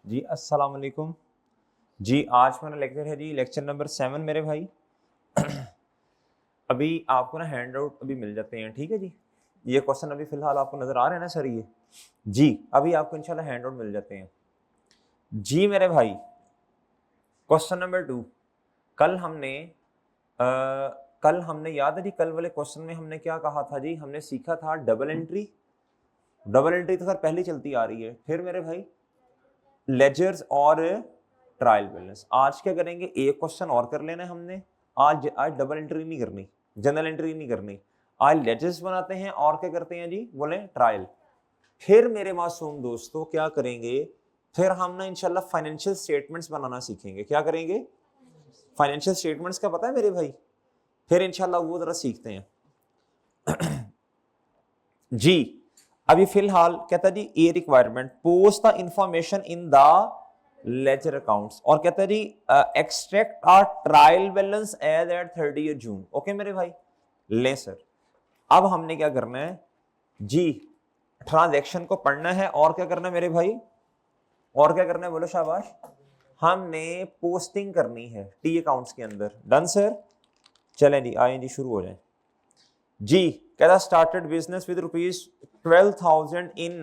जी अस्सलाम वालेकुम। जी आज मेरा लेक्चर है जी लेक्चर नंबर 7 मेरे भाई। अभी आपको ना हैंड आउट अभी मिल जाते हैं, ठीक है जी। ये क्वेश्चन अभी फिलहाल आपको नज़र आ रहे हैं ना सर, ये जी अभी आपको इंशाल्लाह हैंड आउट मिल जाते हैं जी मेरे भाई। Question number 2। कल हमने कल हमने याद है जी, कल वाले क्वेश्चन में हमने क्या कहा था जी, हमने सीखा था डबल एंट्री। डबल एंट्री तो सर पहले चलती आ रही है। फिर मेरे भाई लेजर्स और ट्रायल बैलेंस। आज क्या करेंगे, एक क्वेश्चन और कर लेना है हमने। आज डबल एंट्री नहीं करनी, जनरल एंट्री नहीं करनी। आज लेजर्स बनाते हैं और क्या करते हैं जी, बोले ट्रायल। फिर मेरे मासूम दोस्तों क्या करेंगे, फिर हम ना इंशाल्लाह फाइनेंशियल स्टेटमेंट्स बनाना सीखेंगे। क्या करेंगे, फाइनेंशियल स्टेटमेंट्स का पता है मेरे भाई। फिर इंशाल्लाह वो जरा सीखते हैं जी। अभी फिलहाल कहता है जी a requirement post the information in the ledger accounts, और कहता है जी extract our trial balance as at 30 June. Okay मेरे भाई, ले सर। अब हमने क्या करना है जी, ट्रांजैक्शन को पढ़ना है और क्या करना है मेरे भाई, और क्या करना है बोलो शाबाश। हमने पोस्टिंग करनी है टी अकाउंट्स के अंदर। डन सर, चलें जी, आए जी, शुरू हो जाए जी। कहता started business with ₹12,000 in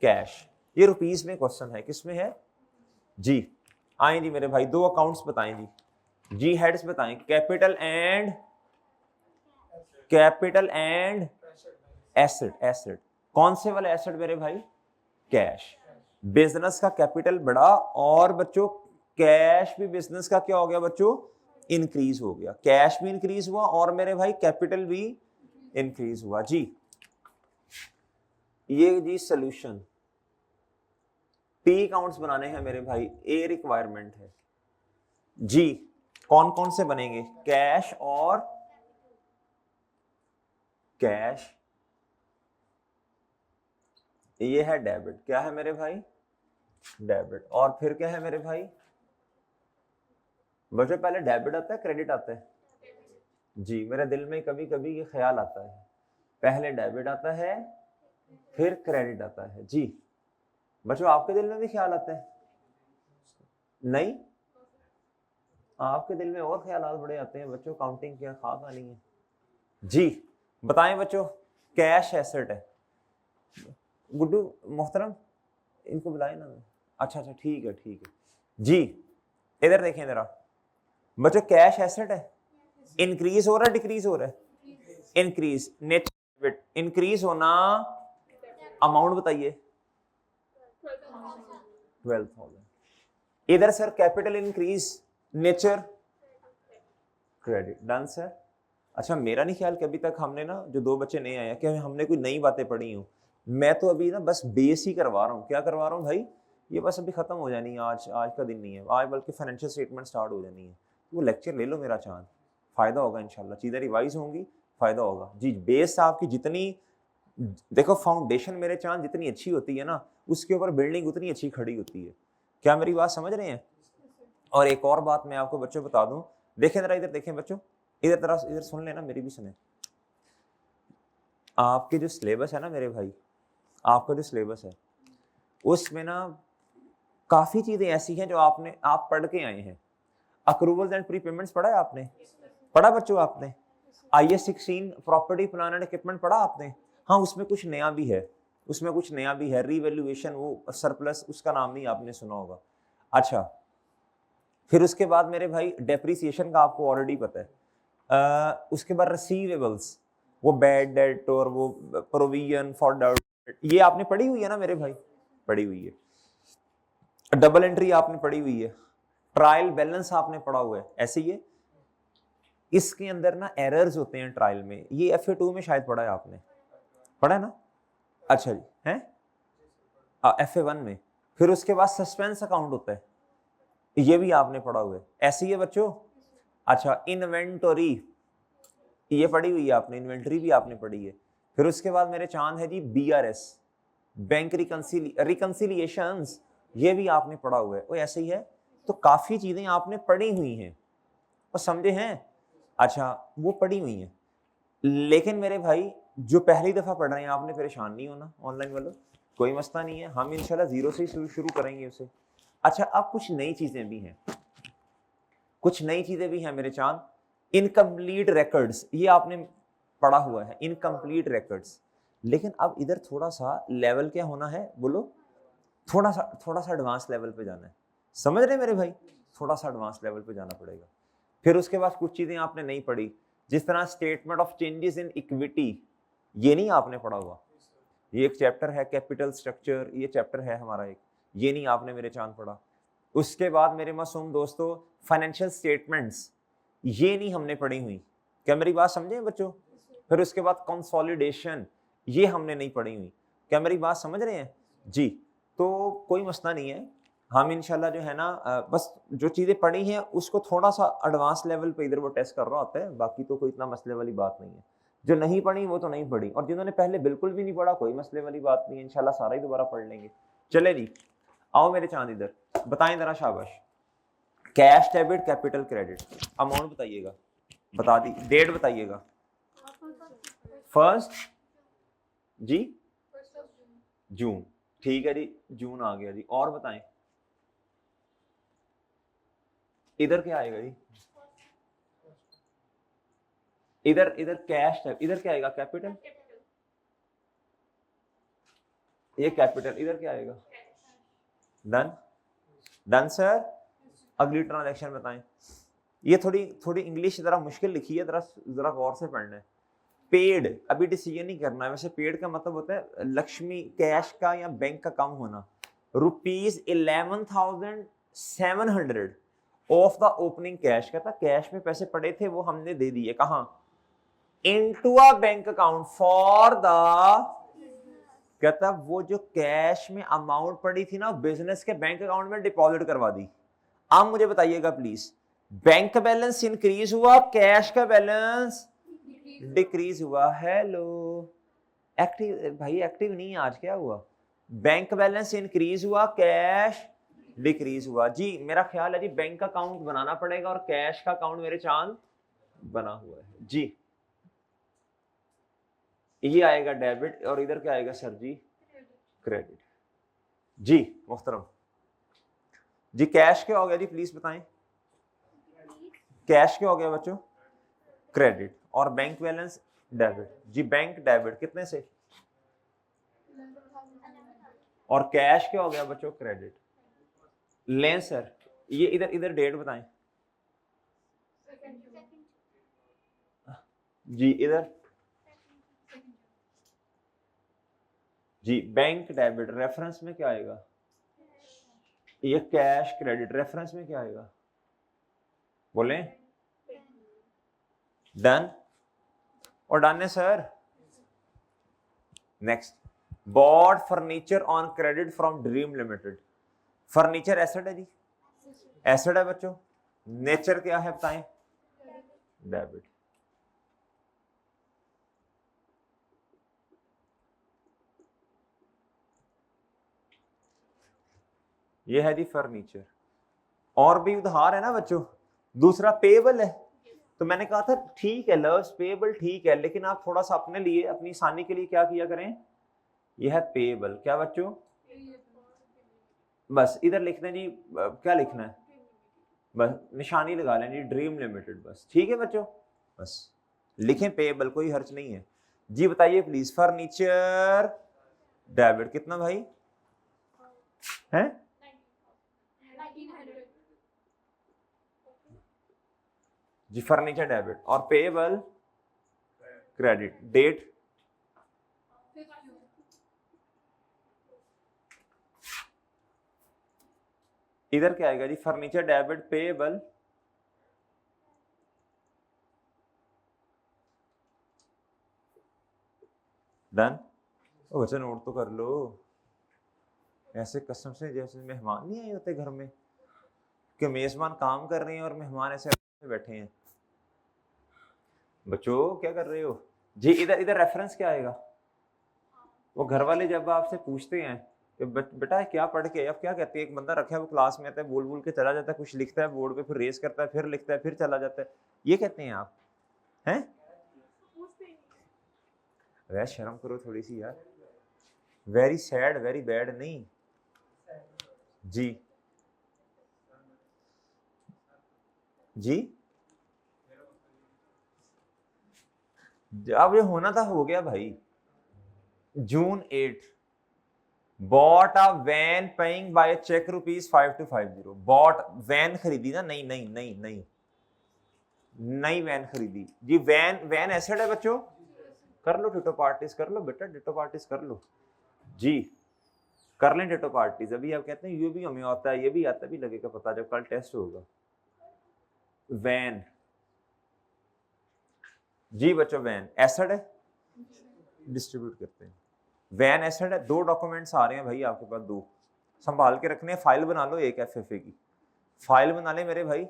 cash. ये रुपीस में क्वेश्चन है, किसमें है जी। आए जी मेरे भाई, दो अकाउंट्स बताएं जी हेड्स बताएं, कैपिटल एंड एसेट। एसेट कौन से वाले एसेट मेरे भाई, कैश। बिजनेस का कैपिटल बढ़ा और बच्चों कैश भी बिजनेस का क्या हो गया बच्चों, इंक्रीज हो गया। कैश भी इंक्रीज हुआ और मेरे भाई कैपिटल भी इंक्रीज हुआ जी। ये जी सोल्यूशन। टी अकाउंट्स बनाने हैं मेरे भाई, ए रिक्वायरमेंट है जी। कौन कौन से बनेंगे, कैश और कैश। ये है डेबिट, क्या है मेरे भाई, डेबिट। और फिर क्या है मेरे भाई, बच्चों पहले डेबिट आता है क्रेडिट आता है जी। मेरे दिल में कभी कभी ये ख्याल आता है, पहले डेबिट आता है फिर क्रेडिट आता है जी। बच्चों आपके दिल में भी ख्याल आता है, नहीं आपके दिल में और ख्याल बड़े आते हैं बच्चों, काउंटिंग क्या खास आनी है जी। बताएं बच्चों, कैश एसेट है। गुड्डू मोहतरम इनको बुलाए ना। अच्छा अच्छा ठीक है जी। इधर देखें जरा बच्चों, कैश एसेट है, इंक्रीज हो रहा है डिक्रीज हो रहा है, इंक्रीज। नेचर इंक्रीज होना, अमाउंट बताइए 12,000। इधर sir capital increase, nature credit. Done sir. अच्छा मेरा नहीं ख्याल कि अभी तक हमने ना, जो दो बच्चे नए आए हैं, कि हमने कोई नई बातें पढ़ी हूँ। मैं तो अभी ना बस बेस ही करवा रहा हूँ। क्या करवा रहा हूँ भाई, ये बस अभी खत्म हो जानी है। आज का दिन नहीं है आज, बल्कि फाइनेंशियल स्टेटमेंट स्टार्ट हो जानी है। वो लेक्चर ले लो मेरा चांद, फायदा होगा इंशाल्लाह। चीज़ें रिवाइज होंगी, फायदा होगा जी। बेस आपकी जितनी, देखो फाउंडेशन मेरे चांद जितनी अच्छी होती है ना, उसके ऊपर बिल्डिंग उतनी अच्छी खड़ी होती है। क्या मेरी बात समझ रहे हैं। और एक और बात मैं आपको बच्चों बता दूं, देखें जरा इधर देखें बच्चों, इधर तरह इधर सुन लेना, मेरी भी सुने। आपके जो सिलेबस है ना मेरे भाई, आपका जो सिलेबस है उसमें ना काफी चीजें ऐसी हैं जो आप पढ़ के आए हैं। अक्रूवल्स एंड प्रीपेमेंट्स पढ़ा है आपने, पढ़ा बच्चों आपने। IAS 16 property plan and equipment पढ़ा आपने। हाँ उसमें कुछ नया भी है, उसमें कुछ नया भी है। रीवैल्यूएशन, वो सरप्लस, उसका नाम नहीं आपने सुना होगा। अच्छा फिर उसके बाद मेरे भाई डेप्रिसिएशन का आपको ऑलरेडी पता है। उसके बाद रिसीवेबल्स, वो बैड डेट और वो प्रोविजन फॉर डाउट, ये आपने पढ़ी हुई है ना मेरे भाई, पढ़ी हुई है। डबल एंट्री आपने पढ़ी हुई है, ट्रायल बैलेंस आपने पढ़ा हुआ है, ऐसे ही है। इसके अंदर ना एरर्स होते हैं ट्रायल में, ये FA2 में शायद पढ़ा है आपने, पढ़ा है ना। अच्छा जी है FA1 में। फिर उसके बाद सस्पेंस अकाउंट होता है, ये भी आपने पढ़ा हुआ है, ऐसे ही है बच्चों। अच्छा इन्वेंटरी, ये पढ़ी हुई है आपने, इन्वेंटरी भी आपने पढ़ी है। फिर उसके बाद मेरे चांद है जी BRS, बैंक रिकंसिलिएशंस, ये भी आपने पढ़ा हुआ है, वो ऐसे ही है। तो काफी चीजें आपने पढ़ी हुई हैं और समझे हैं। अच्छा वो पढ़ी हुई हैं, लेकिन मेरे भाई जो पहली दफा पढ़ रहे हैं आपने परेशान नहीं होना ऑनलाइन वालों। कोई मसला नहीं है, हम इंशाल्लाह जीरो से ही शुरू करेंगे उसे। अच्छा, अब कुछ नई चीजें भी हैं, कुछ नई चीजें भी हैं मेरे चांद। इनकम्प्लीट रिकॉर्ड्स, ये आपने पढ़ा हुआ है, इनकम्प्लीट रिकॉर्ड्स। लेकिन अब इधर थोड़ा सा लेवल क्या होना है, बोलो, थोड़ा सा एडवांस लेवल पे जाना है। समझ रहे मेरे भाई, थोड़ा सा एडवांस लेवल पे जाना पड़ेगा। फिर उसके बाद कुछ चीजें आपने नहीं पढ़ी, जिस तरह statement of changes in equity, ये नहीं आपने पढ़ा हुआ। ये एक चैप्टर है, कैपिटल स्ट्रक्चर, ये चैप्टर है हमारा एक, ये नहीं आपने मेरे चांद पढ़ा। उसके बाद मेरे मासूम दोस्तों फाइनेंशियल स्टेटमेंट्स, ये नहीं हमने पढ़ी हुई। क्या मेरी बात समझे बच्चों? फिर उसके बाद कंसोलिडेशन, ये हमने नहीं पढ़ी हुई। क्या मेरी बात समझ रहे हैं जी? तो कोई मसला नहीं है, हम इंशाल्लाह जो है ना बस जो चीज़ें पढ़ी हैं उसको थोड़ा सा एडवांस लेवल पे इधर वो टेस्ट कर रहा होता है, बाकी तो कोई इतना मसले वाली बात नहीं है। जो नहीं पढ़ी वो तो नहीं पढ़ी, और जिन्होंने पहले बिल्कुल भी नहीं पढ़ा कोई मसले वाली बात नहीं है, इंशाल्लाह सारा ही दोबारा पढ़ लेंगे। चले जी, आओ मेरे चांद इधर, बताएं जरा शाबाश। Cash debit capital credit, amount बताइएगा, बता दी, डेट बताइएगा। फर्स्ट जी जून, ठीक है जी, जून आ गया जी। और बताएं इधर क्या आएगा जी? इधर इधर कैश है, इधर क्या आएगा? कैपिटल, ये कैपिटल, इधर क्या आएगा? Done, done sir. अगली ट्रांजैक्शन बताएं। ये थोड़ी इंग्लिश जरा मुश्किल लिखी है, जरा गौर से पढ़ना है। पेड, अभी डिसीजन नहीं करना है, वैसे पेड का मतलब होता है लक्ष्मी कैश का या बैंक का कम होना। ₹11,700 ऑफ द ओपनिंग कैश, कहता कैश में पैसे पड़े थे वो हमने दे दिए, कहां? Into a bank account for the, कहता वो जो कैश में अमाउंट पड़ी थी ना बिजनेस के बैंक अकाउंट में डिपॉजिट करवा दी। अब मुझे बताइएगा प्लीज, बैंक बैलेंस इंक्रीज हुआ, कैश का बैलेंस डिक्रीज हुआ? हेलो, एक्टिव भाई, एक्टिव नहीं है आज, क्या हुआ? बैंक बैलेंस इंक्रीज हुआ, कैश डिक्रीज हुआ। जी मेरा ख्याल है जी बैंक अकाउंट बनाना पड़ेगा, और कैश का अकाउंट मेरे चांद बना हुआ है जी। ये आएगा डेबिट, और इधर क्या आएगा सर जी? क्रेडिट जी। मुहतरम जी, कैश क्या हो गया जी, प्लीज बताएं। कैश क्या हो गया बच्चों? क्रेडिट। और बैंक बैलेंस डेबिट जी। बैंक डेबिट कितने से? और कैश क्या हो गया बच्चों? क्रेडिट। लें सर, ये इधर इधर डेट बताएं जी। इधर जी, बैंक डेबिट, रेफरेंस में क्या आएगा? ये कैश क्रेडिट, रेफरेंस में क्या आएगा? बोले डन, और डन है sir. Next, bought furniture on credit from dream limited. Furniture asset है जी, एसेट है बच्चों। नेचर क्या है बताएं? डेबिट। ये है जी फर्नीचर। और भी उधार है ना बच्चों। दूसरा पेबल है, तो मैंने कहा था ठीक है लव्स, पेबल ठीक है, लेकिन आप थोड़ा सा अपने लिए, अपनी आसानी के लिए क्या किया करें, यह है पेबल। क्या बच्चों? बस इधर लिखना जी, क्या लिखना है, बस निशानी लगा लें जी, ड्रीम लिमिटेड, बस ठीक है बच्चों, बस लिखें पेबल, कोई हर्ज नहीं है जी। बताइए प्लीज, फर्नीचर डेबिट कितना भाई है? जी फर्नीचर डेबिट, और पेबल क्रेडिट। डेट इधर क्या आएगा जी? Furniture debit payable done. वचन नोट तो कर लो, ऐसे कसम से जैसे मेहमान नहीं आए होते घर में, कि मेजबान काम कर रहे हैं और मेहमान ऐसे बैठे हैं। बच्चों क्या कर रहे हो जी? इधर इधर रेफरेंस क्या आएगा? वो घर वाले जब आपसे पूछते हैं कि बेटा क्या पढ़ के, अब क्या कहते हैं, एक बंदा रखा है वो क्लास में आता है, बोल बोल के चला जाता है, कुछ लिखता है बोर्ड पे, फिर रेस करता है, फिर लिखता है, फिर चला जाता है, ये कहते हैं आप हैं? वैसे शर्म करो थोड़ी सी यार, वेरी सैड वेरी बैड नहीं जी जी, अब ये होना था हो गया भाई। June 8 bought a van paying by cheque ₹5250। Bought van खरीदी ना, नहीं नहीं नहीं नहीं नई वैन खरीदी जी। वैन वैन एसेट है बच्चों, कर लो डिटो पार्टीज, कर लो बेटा डिटो पार्टीज कर लो जी, कर लें डिटो पार्टीज। अभी आप कहते हैं ये भी हमें आता है, ये भी आता है, भी लगेगा पता जब कल टेस्ट होगा। वैन जी बच्चों, वैन एसेट है, डिस्ट्रीब्यूट करते हैं। वैन एसेट है, 2 डॉक्यूमेंट्स आ रहे हैं भाई आपके पास, 2 संभाल के रखने हैं। फाइल बना लो एक एफएफए की, फाइल बना ले मेरे भाई।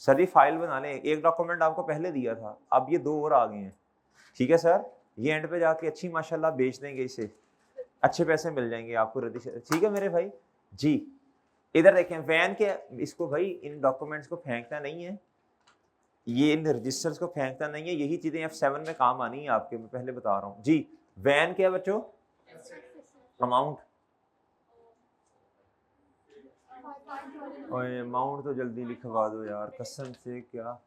सर जी फाइल बना ले, एक डॉक्यूमेंट आपको पहले दिया था, अब ये 2 और आ गए हैं। ठीक है सर, ये एंड पे जाके अच्छी माशाल्लाह बेच देंगे इसे, अच्छे पैसे मिल जाएंगे आपको। ठीक है मेरे भाई जी। इधर देखें वैन के, इसको भाई इन डॉक्यूमेंट्स को फेंकना नहीं है, ये इन रजिस्टर्स को फेंकना नहीं है, यही चीजें F7 में काम आनी है आपके, मैं पहले बता रहा हूँ जी। वैन क्या बच्चों, अमाउंट, अमाउंट तो जल्दी लिखवा दो यार कसम से, क्या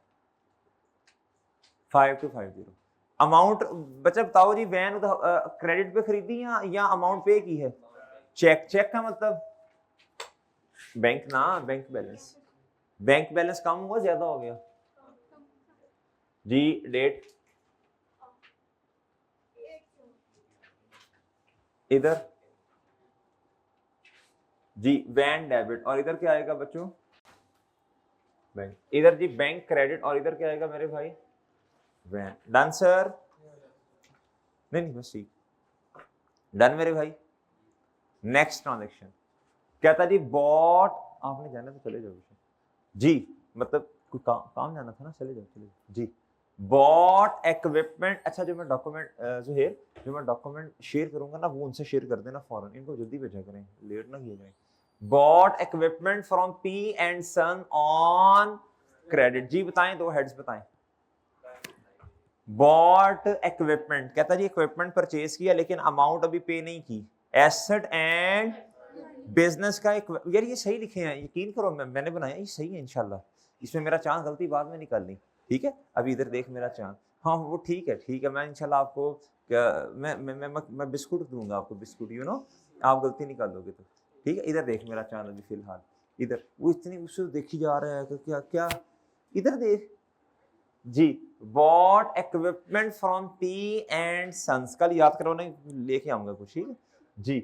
5250 अमाउंट। बच्चा बताओ जी, वैन क्रेडिट पे खरीदी या अमाउंट पे की है? चेक, चेक का मतलब बैंक ना, बैंक बैलेंस, बैंक बैलेंस कम हुआ ज्यादा हो गया जी। डेट इधर जी वैन डेबिट, और इधर क्या आएगा बच्चों? बैंक। इधर जी बैंक क्रेडिट, और इधर क्या आएगा मेरे भाई? वैन। Done sir? नहीं नहीं बस ठीक, डन मेरे भाई। नेक्स्ट ट्रांजेक्शन क्या था जी? बॉट, आपने जाना तो चले जाओ जी, मतलब कोई काम जाना था ना, चले जाओ चले जाओ जी। बॉट इक्विपमेंट, अच्छा जो मैं डॉक्यूमेंट ज़ुहैर, जो मैं डॉक्यूमेंट शेयर करूंगा ना वो उनसे शेयर कर देना फौरन, इनको जल्दी भेजा करें, लेट ना किया जाए। Bought equipment from P and son on credit जी, बताएं 2 हेड्स बताएं। बॉट इक्विपमेंट कहता जी इक्विपमेंट परचेज किया लेकिन अमाउंट अभी पे नहीं की। एसेट एंड बिजनेस का एक, यार ये सही लिखे हैं, यकीन करो मैंने बनाया, ये सही है इंशाल्लाह। इसमें मेरा चांद गलती बाद में निकालनी, ठीक है? अभी इधर देख मेरा चांद, हाँ वो ठीक है ठीक है, मैं इंशाल्लाह आपको मैं बिस्कुट दूंगा आपको, बिस्कुट यू नो, आप गलती निकालोगे तो ठीक है। इधर देख मेरा चांद अभी फिलहाल, इधर वो इतनी उससे देखी जा रहा है कि क्या क्या, इधर देख जी। Bought equipment from P and sons, कल याद करो ना, लेके आऊंगा कुछ, ठीक है जी।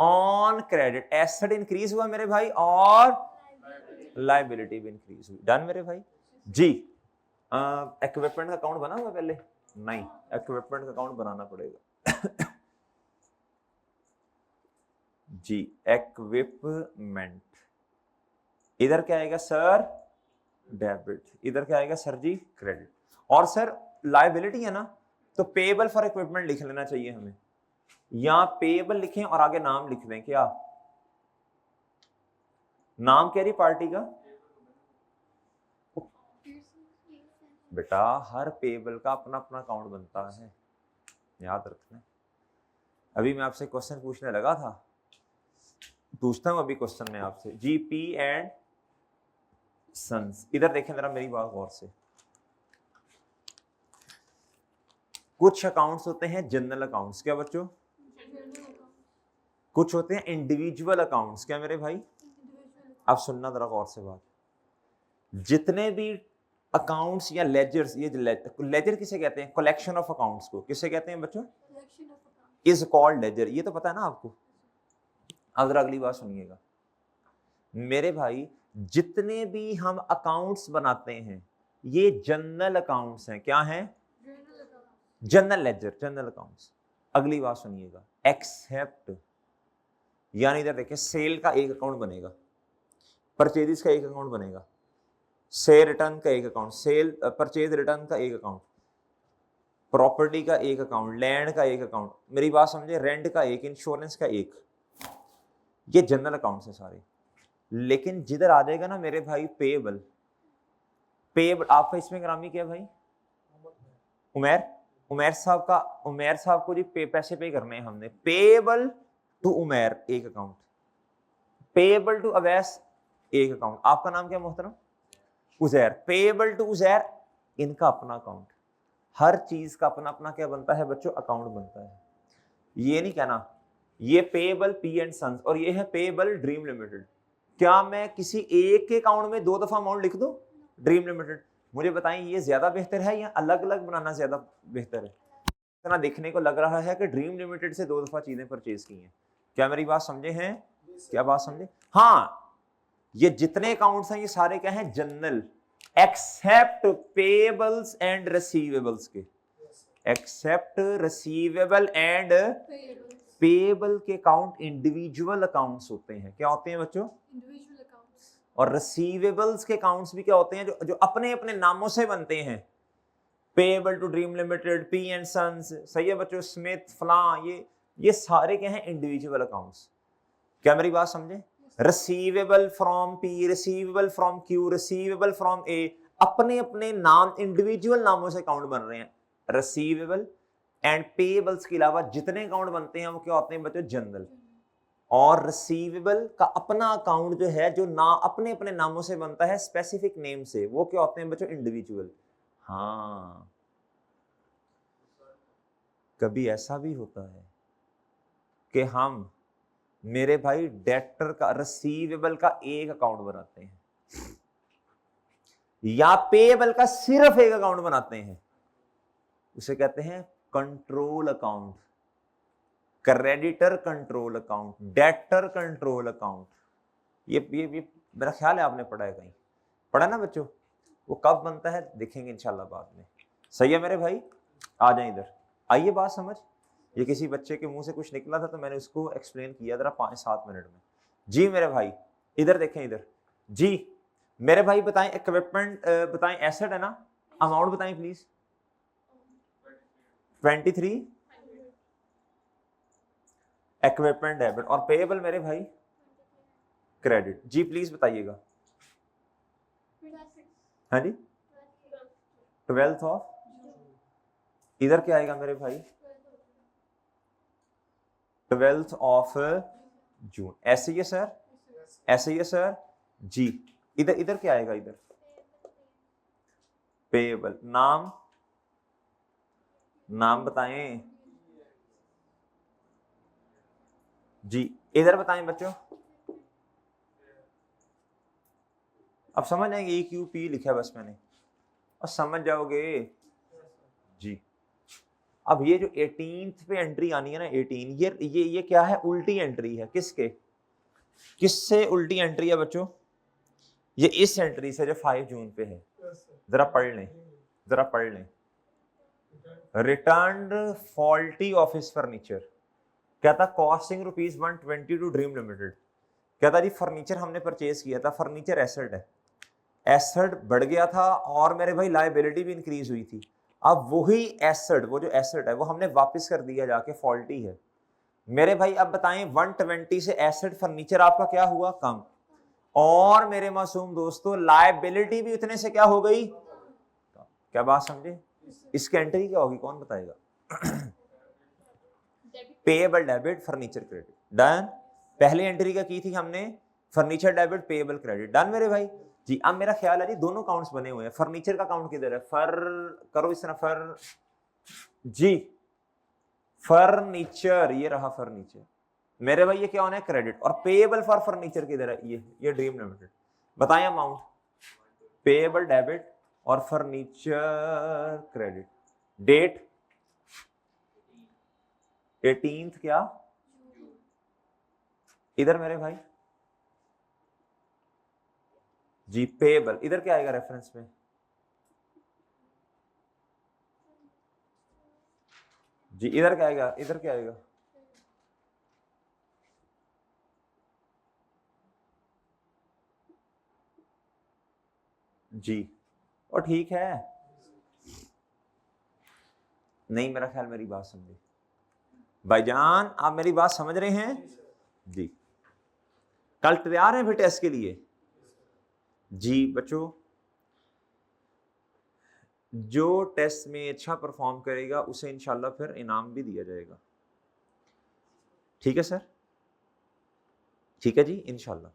ऑन क्रेडिट एसेट इंक्रीज हुआ मेरे भाई, और लायबिलिटी भी इंक्रीज हुई। डन मेरे भाई जी। इक्विपमेंट का अकाउंट बना हुआ पहले? नहीं, इक्विपमेंट का अकाउंट बनाना पड़ेगा जी। इक्विपमेंट, इधर क्या आएगा सर? डेबिट। इधर क्या आएगा सर जी? क्रेडिट। और सर लायबिलिटी है ना, तो पेबल फॉर इक्विपमेंट लिख लेना चाहिए हमें, या पेबल लिखें और आगे नाम लिख दें। क्या नाम कह रही पार्टी का? बेटा हर पेबल का अपना अपना अकाउंट बनता है, याद रखना। अभी मैं आपसे क्वेश्चन पूछने लगा था, पूछता हूं अभी क्वेश्चन में आपसे। जीपी एंड सन्स, इधर देखें जरा मेरी बात गौर से। कुछ अकाउंट्स होते हैं जनरल अकाउंट्स, क्या बच्चों? कुछ होते हैं इंडिविजुअल अकाउंट्स, क्या मेरे भाई? अब सुनना जरा गौर से बात। जितने भी अकाउंट्स या लेजर्स, ये लेजर किसे कहते हैं? कलेक्शन ऑफ अकाउंट्स को किसे कहते हैं बच्चों? इज कॉल्ड लेजर, ये तो पता है ना आपको। अब जरा अगली बात सुनिएगा मेरे भाई, जितने भी हम अकाउंट्स बनाते हैं ये जनरल अकाउंट्स हैं। क्या हैं? General ledger, general accounts. अगली बात सुनिएगा, एक्सेप्ट, यानी इधर देखिए सेल का एक अकाउंट बनेगा, परचेज का एक अकाउंट बनेगा, सेल रिटर्न का एक अकाउंट, सेल परचेज रिटर्न का एक अकाउंट, प्रॉपर्टी का एक अकाउंट, लैंड का एक अकाउंट, मेरी बात समझे, रेंट का एक, इंश्योरेंस का एक, ये जनरल अकाउंट्स हैं सारे। लेकिन जिधर आ जाएगा ना मेरे भाई पेएबल, पेएबल आपका इसमें ग्रामी क्या भाई? उमैर, उमैर साहब को जी पैसे पे करने हैं हमने। पेएबल टू उमैर एक अकाउंट, पेएबल टू अवैस एक अकाउंट। आपका नाम क्या मोहतरम? उजैर। पेएबल टू उजैर इनका अपना अकाउंट। हर चीज का अपना अपना क्या बनता है बच्चों? अकाउंट बनता है। ये नहीं कहना ये पेएबल पी एंड सन्स और ये है पेएबल ड्रीम लिमिटेड। क्या मैं किसी एक के अकाउंट में 2 दफा अमाउंट लिख दूं ड्रीम लिमिटेड? मुझे बताएं ये ज्यादा बेहतर है या अलग अलग बनाना ज्यादा बेहतर है? इतना देखने को लग रहा है कि ड्रीम लिमिटेड से 2 दफा चीजें परचेज की हैं। क्या मेरी बात समझे हैं? क्या बात समझे? हाँ, ये जितने अकाउंट्स हैं ये सारे क्या हैं? General, except payables and receivables के। एक्सेप्ट रिसीवेबल एंड पेएबल के अकाउंट इंडिविजुअल अकाउंट्स होते हैं। क्या होते हैं बच्चों? Individual accounts. और रिसीवेबल्स के अकाउंट्स भी क्या होते हैं? जो अपने अपने नामों से बनते हैं। Payable to dream limited, P and sons, सही है बच्चों, स्मिथ फलां, ये सारे क्या हैं? Individual accounts. क्या मेरी बात समझे? Receivable from P, receivable from Q, receivable from A, अपने अपने नाम इंडिविजुअल नामों से अकाउंट बन रहे हैं। रिसीवेबल एंड पेएबल्स के अलावा जितने अकाउंट बनते हैं वो क्या होते हैं बच्चों? जनरल। और रिसीवेबल का अपना अकाउंट जो है, जो ना अपने अपने नामों से बनता है, स्पेसिफिक नेम से, वो क्या होते हैं बच्चों? इंडिविजुअल। हाँ, कभी ऐसा भी होता है कि हम मेरे भाई डेटर का, रिसीवेबल का एक अकाउंट बनाते हैं या पेएबल का सिर्फ एक अकाउंट बनाते हैं, उसे कहते हैं control account. Creditor control account, debtor control account. ये मेरा ख्याल है आपने पढ़ा है, कहीं पढ़ा ना बच्चों? वो कब बनता है देखेंगे इंशाल्लाह बाद में। सही है मेरे भाई? आ जाए इधर, आइए बात समझ। ये किसी बच्चे के मुंह से कुछ निकला था तो मैंने उसको एक्सप्लेन किया जरा 5-7 मिनट में। जी मेरे भाई इधर देखें, इधर जी मेरे भाई बताएं, इक्विपमेंट बताएं, एसेट है ना, अमाउंट बताएं प्लीज। 23 इक्विपमेंट डेबिट और पेएबल मेरे भाई क्रेडिट। जी प्लीज बताइएगा। हाँ जी, 12th ऑफ, इधर क्या आएगा मेरे भाई? 12th of June. ऐसे ही है सर? ऐसे ही है सर जी। इधर इधर क्या आएगा? इधर पेएबल। नाम, नाम बताएं जी। इधर बताएं बच्चों, अब समझ आएंगे। ई क्यू पी लिखा है बस मैंने, और समझ जाओगे जी। अब ये जो 18th पे एंट्री आनी है ना, 18, ये क्या है? उल्टी एंट्री है। किसके? किससे उल्टी एंट्री है बच्चों? ये इस एंट्री से जो 5 जून पे है। जरा पढ़ लें, जरा पढ़ लें। रिटर्न फॉल्टी ऑफिस फर्नीचर, क्या था? Costing ₹120 to dream limited. क्या था जी? फर्नीचर हमने परचेज किया था, फर्नीचर एसेट है, एसेट बढ़ गया था और मेरे भाई लायबिलिटी भी इंक्रीज हुई थी। अब वही एसेट, वो जो एसेट है वो हमने वापस कर दिया जाके, फॉल्टी है मेरे भाई। अब बताएं 120 से एसेट फर्नीचर आपका क्या हुआ? कम। और मेरे मासूम दोस्तों लायबिलिटी भी उतने से क्या हो गई? क्या बात समझे? इसकी एंट्री क्या होगी कौन बताएगा? Payable debit furniture credit. Done. पहली एंट्री क्या की थी हमने? Furniture debit payable credit. Done मेरे भाई जी। अब मेरा ख्याल है जी दोनों अकाउंट्स बने हुए हैं। फर्नीचर का अकाउंट किधर है? फर करो इस तरह, फर जी, फर्नीचर, ये रहा फर्नीचर मेरे भाई। ये क्या होना है? क्रेडिट। और पेएबल फॉर फर्नीचर किधर है? ये ड्रीम लिमिटेड। बताएं अमाउंट। पेएबल डेबिट और फर्नीचर क्रेडिट। डेट 18th क्या? इधर मेरे भाई जी पेएबल। इधर क्या आएगा रेफरेंस में? जी इधर क्या आएगा? इधर क्या आएगा? जी। और ठीक है नहीं? मेरा ख्याल, मेरी बात समझे भाईजान, आप मेरी बात समझ रहे हैं जी? कल तैयार हैं फिर टेस्ट के लिए? जी बच्चों जो टेस्ट में अच्छा परफॉर्म करेगा उसे इंशाल्लाह फिर इनाम भी दिया जाएगा। ठीक है सर, ठीक है जी, इंशाल्लाह।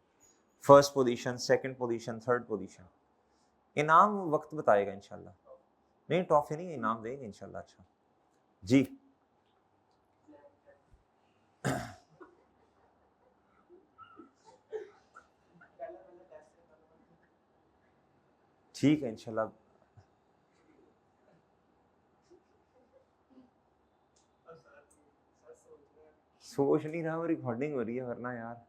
First position, second position, third position, इनाम वक्त बताएगा इंशाल्लाह। नहीं ट्रॉफी नहीं, इनाम देंगे इंशाल्लाह। अच्छा जी, ठीक है इंशाल्लाह। सोच नहीं रहा, रिकॉर्डिंग हो रही है वरना यार।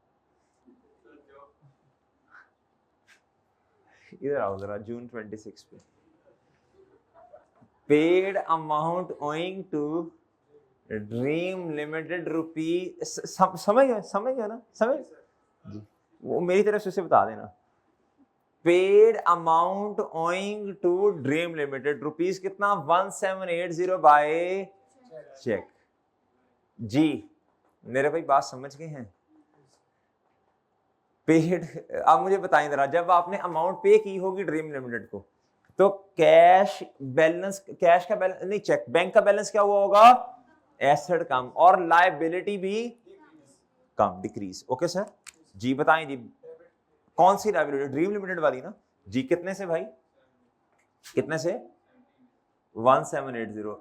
इधर आओ जरा, जून 26 पे paid amount owing to dream limited rupee, समझ गए ना, समझ जी, वो मेरी तरफ से उसे बता देना। Paid amount owing to dream limited rupees कितना, 1780 बाय चेक। जी मेरे भाई बात समझ गए हैं। पेड, अब मुझे बताएं जरा, जब आपने अमाउंट पे की होगी ड्रीम लिमिटेड को, तो कैश बैलेंस, कैश का बैलेंस नहीं, चेक बैंक का बैलेंस क्या हुआ होगा, एसेट कम, और लायबिलिटी भी कम, डिक्रीज। ओके सर जी, बताएं जी कौन सी लायबिलिटी, ड्रीम लिमिटेड वाली ना जी, कितने से भाई, कितने से, 1780।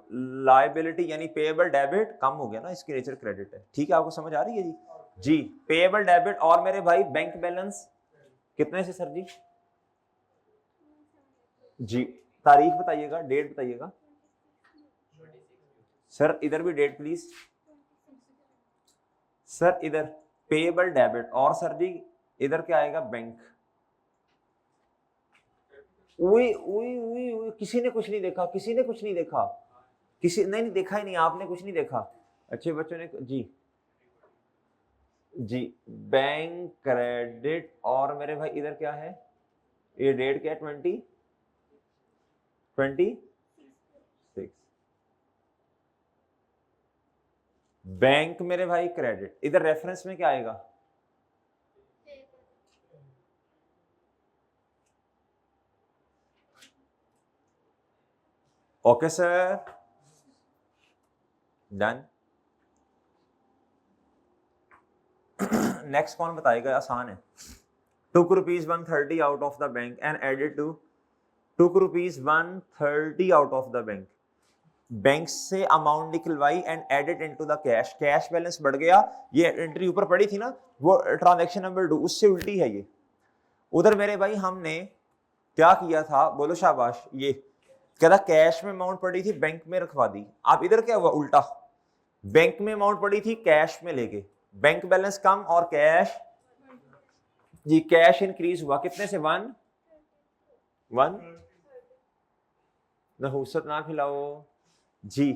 लायबिलिटी यानी पेएबल डेबिट कम हो गया ना, इसकी नेचर क्रेडिट है। ठीक है, आपको समझ आ रही है जी? जी पेएबल डेबिट, और मेरे भाई बैंक बैलेंस कितने से सर जी? जी तारीख बताइएगा, डेट बताइएगा सर, इधर भी डेट प्लीज सर, इधर पेएबल डेबिट, और सर जी इधर क्या आएगा, बैंक। उई उई उई उई, किसी ने कुछ नहीं देखा, किसी ने कुछ नहीं देखा, किसी नहीं देखा ही नहीं, आपने कुछ नहीं देखा, अच्छे बच्चों ने जी जी, बैंक क्रेडिट, और मेरे भाई इधर क्या है, ये डेट क्या है, 26। बैंक मेरे भाई क्रेडिट, इधर रेफरेंस में क्या आएगा, ओके सर, डन। नेक्स्ट कौन बताएगा, आसान है। took rupees 130 out of the bank and added to, took rupees 130 out of the bank, bank से अमाउंट निकलवाई and added into the cash, cash balance बढ़ गया, ये एंट्री ऊपर पड़ी थी ना, वो ट्रांजैक्शन नंबर 2 उससे उल्टी है ये। उधर मेरे भाई हमने क्या किया था, बोलो शाबाश, ये कहता कैश में अमाउंट पड़ी थी बैंक में रखवा दी, आप इधर क्या हुआ, उल्टा, बैंक में अमाउंट पड़ी थी कैश में लेके, बैंक बैलेंस कम और कैश जी, कैश इंक्रीज हुआ कितने से, 1 नहुसत ना खिलाओ जी,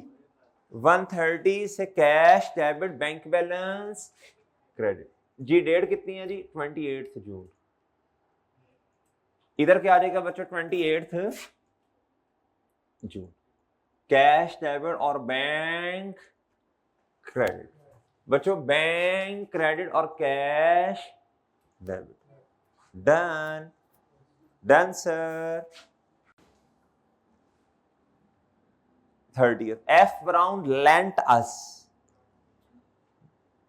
130 से cash debit bank balance credit जी। डेट कितनी है जी, 28 जून। इधर क्या आ जाएगा बच्चों, 28 जून, कैश डेबिट और बैंक क्रेडिट। बच्चों बैंक क्रेडिट और cash debit, done done sir. 30th, F Brown lent us.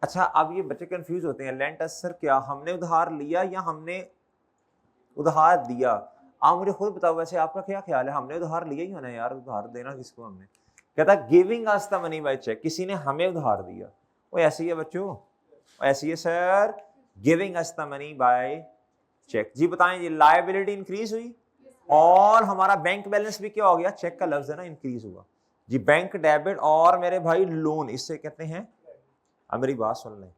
अच्छा अब ये बच्चे कंफ्यूज होते हैं, लेंट अस सर क्या, हमने उधार लिया या हमने उधार दिया? आप मुझे खुद बताओ, वैसे आपका क्या ख्याल है, हमने उधार लिया ही होना यार, उधार देना किसको हमने। कहता giving us the money by cheque, किसी ने हमें उधार दिया, वो ऐसी है बच्चों, ऐसी है sir, giving us the money by cheque. जी बताएं जी, लायबिलिटी इंक्रीज हुई और हमारा बैंक बैलेंस भी क्या हो गया, चेक का लफ्ज है ना, इंक्रीज हुआ जी। बैंक डेबिट और मेरे भाई लोन, इससे कहते हैं, अब मेरी बात सुन लें,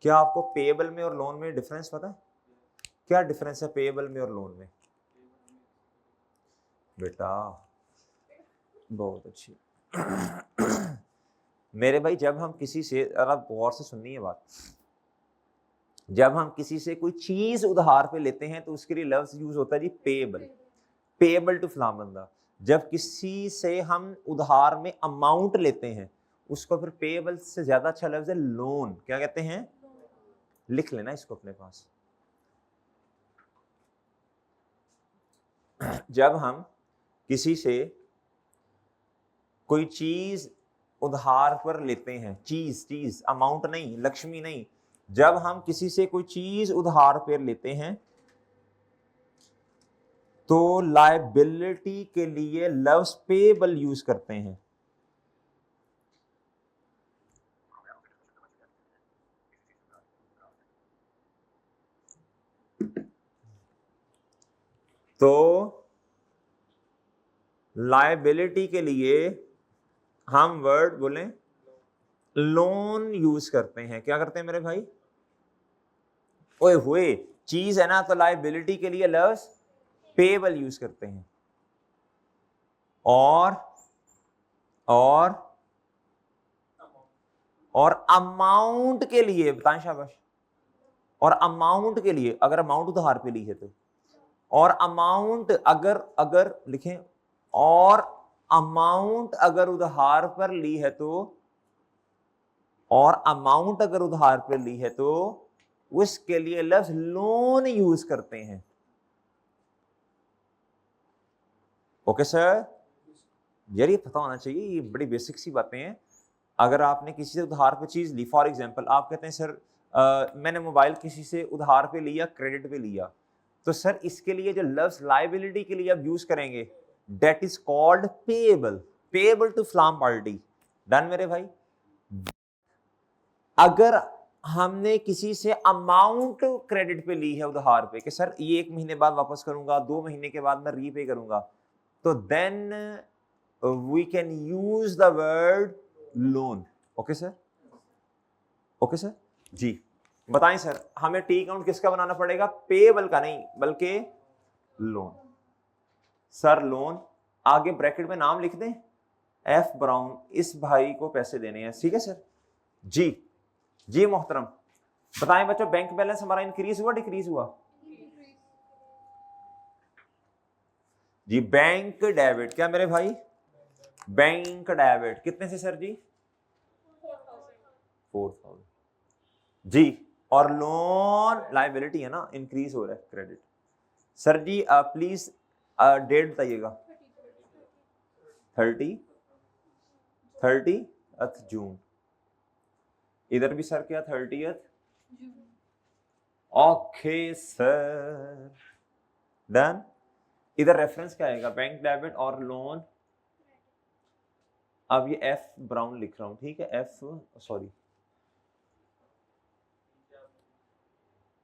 क्या आपको पेएबल में और लोन में डिफरेंस पता है? क्या डिफरेंस है पेएबल में और लोन में? बेटा बहुत अच्छी। मेरे भाई जब हम किसी से, आप गौर से सुननी है बात, जब हम किसी से कोई चीज उधार पे लेते हैं तो उसके लिए लफ्ज यूज होता है जी पेएबल, पेएबल टू फलां बंदा। जब किसी से हम उधार में अमाउंट लेते हैं उसको फिर पेएबल से ज्यादा अच्छा लफ्ज है लोन, क्या कहते हैं, लिख लेना इसको अपने पास। जब हम किसी से कोई चीज उधार पर लेते हैं, चीज अमाउंट नहीं, लक्ष्मी नहीं, जब हम किसी से कोई चीज उधार पर लेते हैं तो लायबिलिटी के लिए लव्स पेबल यूज करते हैं। तो लायबिलिटी के लिए हम वर्ड बोलें लोन यूज करते हैं। क्या करते हैं मेरे भाई? ओए हुए, चीज है ना, तो लायबिलिटी के लिए लव्स पेबल यूज करते हैं। और अमाउंट के लिए बताएं, शाबाश। और अमाउंट के लिए, अगर अमाउंट उधार पे ली है तो, और अमाउंट अगर लिखें, और अमाउंट अगर उधार पर ली है तो, और अमाउंट अगर उधार पर ली है तो उसके लिए लफ्ज लोन यूज करते हैं। ओके सर, यार ये पता होना चाहिए, ये बड़ी बेसिक सी बातें हैं। अगर आपने किसी से उधार पे चीज ली, फॉर एग्जांपल आप कहते हैं सर मैंने मोबाइल किसी से उधार पे लिया, क्रेडिट पे लिया, तो सर इसके लिए जो लव्स लायबिलिटी के लिए आप यूज करेंगे, that is called payable, payable to फलाम पार्टी। डन मेरे भाई। अगर हमने किसी से अमाउंट क्रेडिट पे ली है उधार पे कि सर ये 1 महीने बाद वापस करूंगा, 2 महीने के बाद मैं रीपे करूंगा, तो then we can use the word loan. Okay sir, okay sir जी। बताएं सर, हमें टी अकाउंट किसका बनाना पड़ेगा? पेएबल का नहीं, बल्कि लोन। सर लोन, आगे ब्रैकेट में नाम लिख दें, एफ ब्राउन, इस भाई को पैसे देने हैं। ठीक है सर जी। जी मोहतरम, बताएं बच्चों, बैंक बैलेंस हमारा इंक्रीज हुआ डिक्रीज हुआ? जी बैंक डेबिट, क्या मेरे भाई? बैंक डेबिट कितने से सर जी? 4000 जी। और लोन लायबिलिटी है ना, इंक्रीज हो रहा है credit. Sir ji please date बताइएगा। 30 जून। इधर भी सर क्या 30 ओके सर, डन। इधर रेफरेंस क्या आएगा? बैंक डेबिट और लोन। अब ये एफ ब्राउन लिख रहा हूं, ठीक है, एफ सॉरी,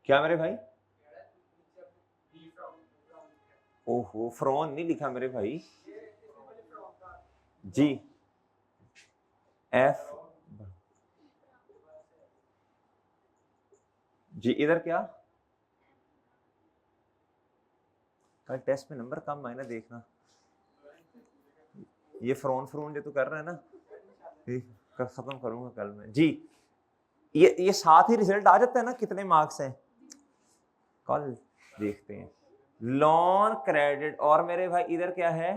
क्या मेरे भाई? ओहो, फ्रॉन नहीं लिखा मेरे भाई जी। एफ जी, इधर क्या? कल टेस्ट में नंबर कम आए ना, देखना। ये फ्रॉन जो तो कर रहे हैं ना, खत्म करूंगा कल में जी। ये साथ ही रिजल्ट आ जाता है ना, कितने मार्क्स हैं कल देखते हैं। लोन क्रेडिट, और मेरे भाई इधर क्या है?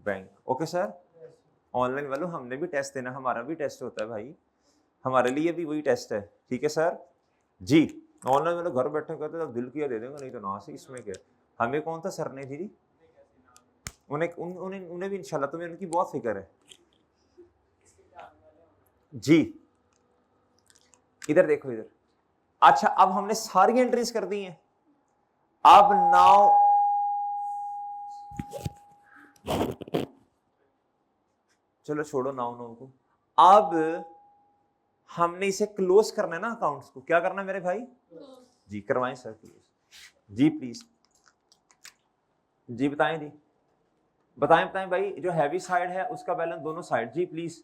बैंक। ओके सर, ऑनलाइन वालों हमने भी टेस्ट देना, हमारा भी टेस्ट होता है भाई, हमारे लिए भी वही टेस्ट है। ठीक है सर जी। ऑनलाइन वाले घर बैठे कहते हैं दिल किया दे देंगे, नहीं तो ना से, इसमें क्या? हमें कौन था सर ने जी? उन्हें भी इंशाल्लाह, तुम्हें उनकी बहुत फिक्र है जी। इधर देखो इधर। अच्छा, अब हमने सारी एंट्रीज कर दी हैं। अब नाउ चलो छोड़ो नाउ नाउ को, अब हमने इसे क्लोज करना है ना, अकाउंट्स को। क्या करना है मेरे भाई? जी करवाएं सर क्लोज जी प्लीज। जी बताएं जी, बताएं भाई, जो हैवी साइड है उसका बैलेंस दोनों साइड जी प्लीज।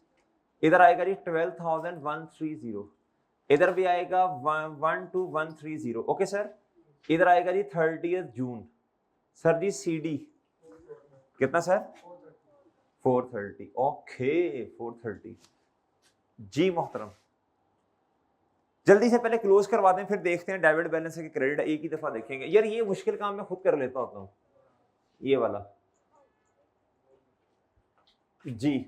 इधर आएगा जी 12,130, इधर भी आएगा 12,130। ओके सर, इधर आएगा जी 30 जून। सर जी सीडी कितना सर? 430। ओके 430 जी मोहतरम। जल्दी से पहले क्लोज करवा दें, फिर देखते हैं डेबिट बैलेंस है कि क्रेडिट है, एक ही दफा देखेंगे। यार ये मुश्किल काम मैं खुद कर लेता होता हूं, ये वाला जी।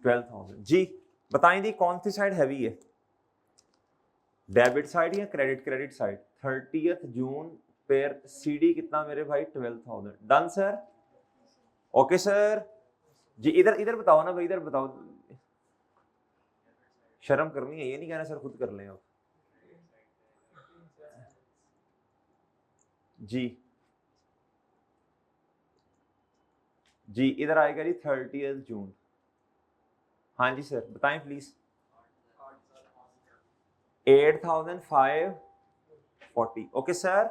12,000 जी। बताएं जी कौन सी साइड हैवी है, डेबिट साइड या क्रेडिट साइड? 30 जून पर सीडी कितना मेरे भाई? 12,000। डन सर ओके सर जी। इधर इधर बताओ ना भाई, इधर बताओ। शर्म करनी है, ये नहीं कहना सर खुद कर लें आप। जी जी इधर आएगा जी 30 जून। हाँ जी सर बताएं प्लीज। 8540। ओके सर,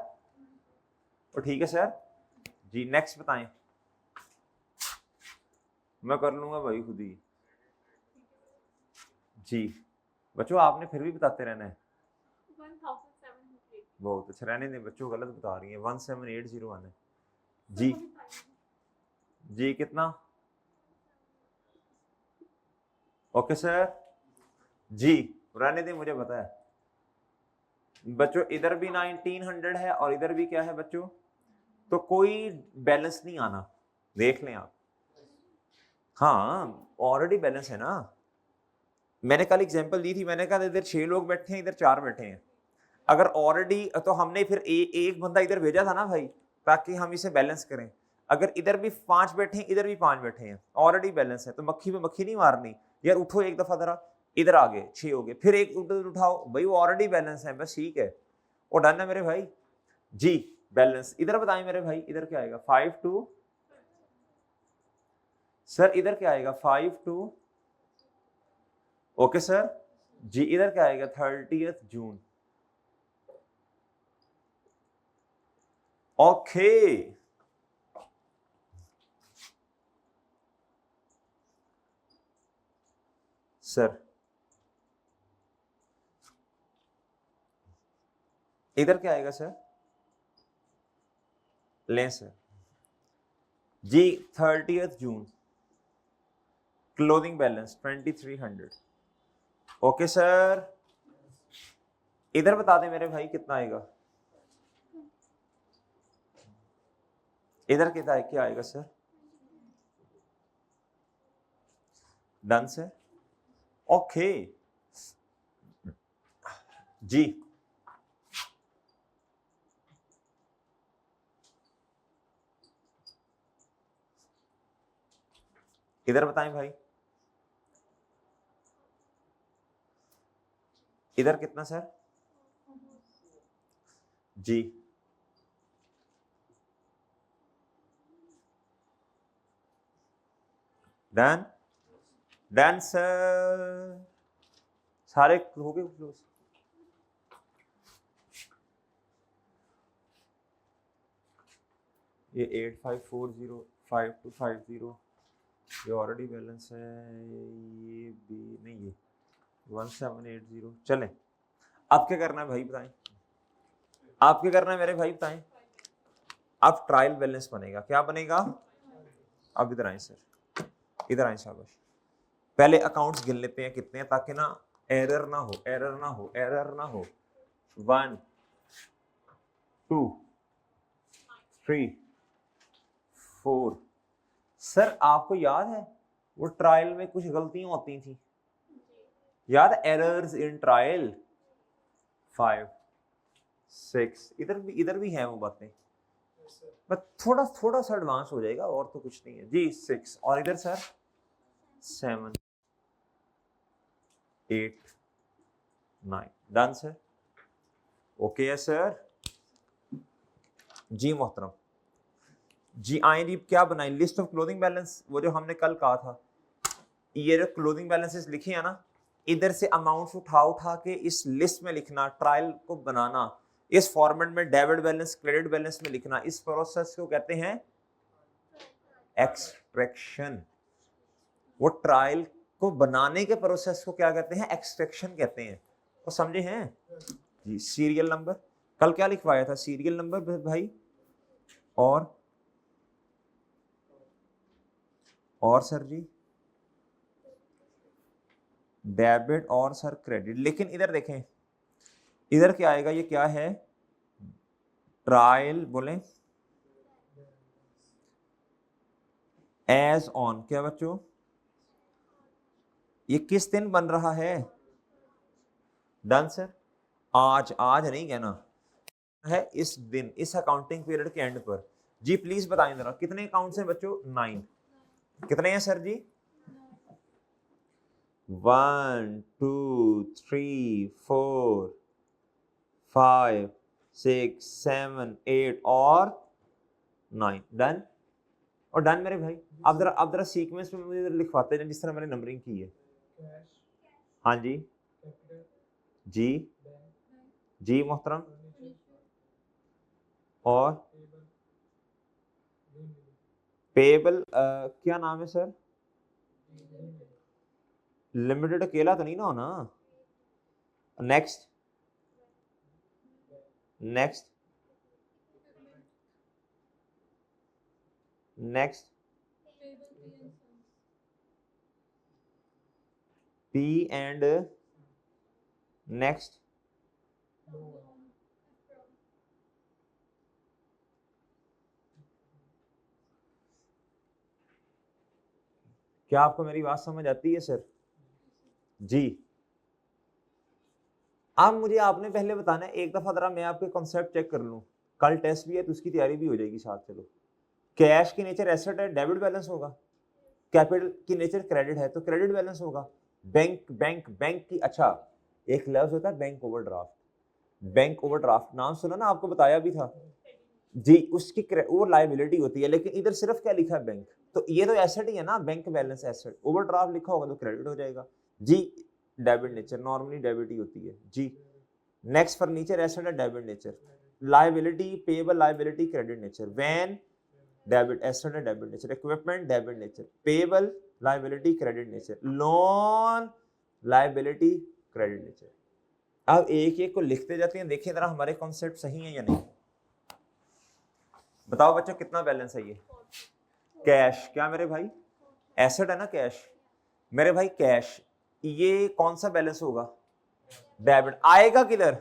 और ठीक है सर जी। नेक्स्ट बताएं। मैं कर लूंगा भाई खुद ही जी। बच्चों आपने फिर भी बताते रहना है। 1780। बहुत अच्छा, रहने दें, बच्चों गलत बता रही हैं। 17801 है जी। जी कितना? ओके सर जी, रहने दें, मुझे पता है बच्चों। इधर भी 1900 है और इधर भी क्या है बच्चों, तो कोई बैलेंस नहीं आना, देख लें आप। हाँ ऑलरेडी बैलेंस है ना। मैंने कल एग्जांपल दी थी, मैंने कहा इधर 6 लोग बैठे हैं, इधर 4 बैठे हैं। अगर ऑलरेडी, तो हमने फिर एक बंदा इधर भेजा था ना भाई, ताकि हम इसे बैलेंस करें। अगर इधर भी 5 बैठे हैं, इधर भी 5 बैठे हैं, ऑलरेडी बैलेंस है, तो मक्खी पे मक्खी नहीं मारनी यार। उठो एक दफा जरा, इधर आ गए 6 हो गए, फिर एक उधर उठाओ भाई, वो ऑलरेडी बैलेंस है, बस ठीक है। वो डन है मेरे भाई जी। बैलेंस इधर बताएं मेरे भाई, इधर क्या आएगा? 5 2 सर, इधर क्या आएगा? 5 2 ओके सर जी। इधर क्या आएगा? 30 जून। ओके सर, इधर क्या आएगा सर? लें सर जी। 30 जून क्लोजिंग बैलेंस 2300। ओके सर, इधर बता दें मेरे भाई कितना आएगा? इधर कितना क्या आएगा सर? Done sir. ओके जी। इधर बताएं भाई, इधर कितना सर? जी डन। डन सर, सारे हो गए क्लोज। ये 85405250, ये ऑलरेडी बैलेंस है। ये भी नहीं, ये 1780। चलें, अब क्या करना है भाई बताएं? आप क्या करना है मेरे भाई बताएं? अब ट्रायल बैलेंस बनेगा। क्या बनेगा? अब इधर आए सर, इधर आए शाबाश। पहले अकाउंट्स गिन लेते हैं कितने हैं, ताकि ना एरर ना हो, एरर ना हो, एरर ना हो। 1 2 3 4। सर आपको याद है वो ट्रायल में कुछ गलतियां होती थी, याद? Errors in trial 5 6। इधर भी है वो बातें, बस थोड़ा थोड़ा सा एडवांस हो जाएगा, और तो कुछ नहीं है जी। 6, और इधर सर 7 8 9। Done sir. ओके है सर जी मोहतरम जी। आए जी, क्या बनाए? लिस्ट ऑफ क्लोजिंग बैलेंस, वो जो हमने कल कहा था। ये जो क्लोजिंग बैलेंसेस लिखे हैं ना, इधर से अमाउंट्स उठा उठा के इस लिस्ट में लिखना, ट्रायल को बनाना, इस फॉर्मेट में डेबिट बैलेंस क्रेडिट बैलेंस में लिखना, इस प्रोसेस को कहते हैं एक्सट्रैक्शन। वो ट्रायल को बनाने के प्रोसेस को क्या कहते हैं? एक्सट्रैक्शन कहते हैं। तो समझे हैं जी। सीरियल नंबर कल क्या लिखवाया था? सीरियल नंबर भाई, और सर जी डेबिट, और सर क्रेडिट। लेकिन इधर देखें, इधर क्या आएगा? ये क्या है? ट्रायल बोले एज ऑन। क्या बच्चों? ये किस दिन बन रहा है? Done sir. आज नहीं कहना है, इस दिन, इस अकाउंटिंग पीरियड के एंड पर। जी प्लीज बताएं जरा कितने अकाउंट्स हैं बच्चों? 9। कितने हैं सर जी? 1 2 3 4 5 6 7 8 और 9। डन और डन मेरे भाई। अब जरा सीक्वेंस में मुझे लिखवाते हैं जिस तरह मैंने नंबरिंग की है। हाँ जी जी जी मोहतरम। और पेबल क्या नाम है सर? लिमिटेड अकेला तो नहीं ना होना। Next next next P and next क्या आपको मेरी बात समझ आती है सर? जी अब मुझे आपने पहले बताना है, एक दफा जरा मैं आपके कॉन्सेप्ट चेक कर लूं, कल टेस्ट भी है तो उसकी तैयारी भी हो जाएगी साथ। चलो, कैश की नेचर एसेट है, डेबिट बैलेंस होगा। कैपिटल की नेचर क्रेडिट है तो क्रेडिट बैलेंस होगा। बैंक बैंक बैंक की, अच्छा एक लफ्ज होता है बैंक ओवरड्राफ्ट। बैंक ओवरड्राफ्ट नाम सुना ना, आपको बताया भी था जी। उसकी वो लायबिलिटी होती है, लेकिन इधर सिर्फ क्या लिखा है? बैंक। तो ये तो एसेट ही है ना, बैंक बैलेंस एसेट। ओवरड्राफ्ट लिखा होगा तो क्रेडिट हो जाएगा जी। डेबिट नेचर नॉर्मली डेबिट ही होती है जी। नेक्स्ट फर्नीचर एसेट है, debit nature. Liability payable liability credit nature. Van debit asset है, debit nature. Equipment debit nature. Payable liability credit nature. Loan liability credit nature. अब एक एक को लिखते जाते हैं, देखिए जरा हमारे कॉन्सेप्ट सही है या नहीं। बताओ बच्चों कितना बैलेंस है ये? कैश क्या मेरे भाई? एसेट है ना कैश मेरे भाई। कैश ये कौन सा बैलेंस होगा? डेबिट। आएगा किधर?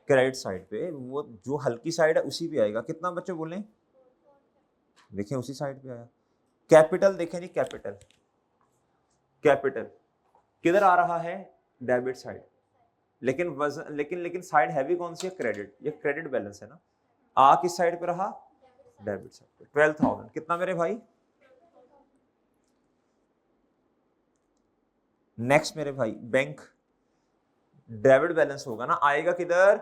क्रेडिट साइड पे। वो जो हल्की साइड है उसी पे आएगा। कितना बच्चों बोले? देखें उसी साइड पे आया। कैपिटल देखें जी, कैपिटल कैपिटल किधर आ रहा है? Debit side. लेकिन वजन लेकिन साइड हैवी कौन सी है? क्रेडिट। ये क्रेडिट बैलेंस है ना। आ किस साइड पे रहा? डेबिट साइड पे। 12,000 कितना मेरे भाई? नेक्स्ट मेरे भाई बैंक डेबिट बैलेंस होगा ना, आएगा किधर?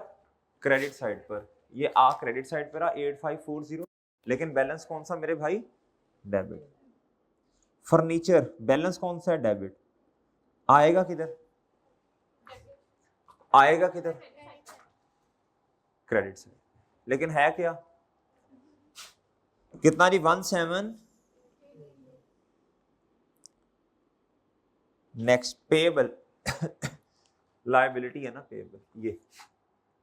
क्रेडिट साइड पर। ये आ क्रेडिट साइड पर 8540, लेकिन बैलेंस कौन सा मेरे भाई? डेबिट। फर्नीचर बैलेंस कौन सा है? डेबिट। आएगा किधर? आएगा किधर? Credit side. लेकिन है क्या? कितना जी? 17। नेक्स्ट पेएबल लायबिलिटी है ना, पेएबल। ये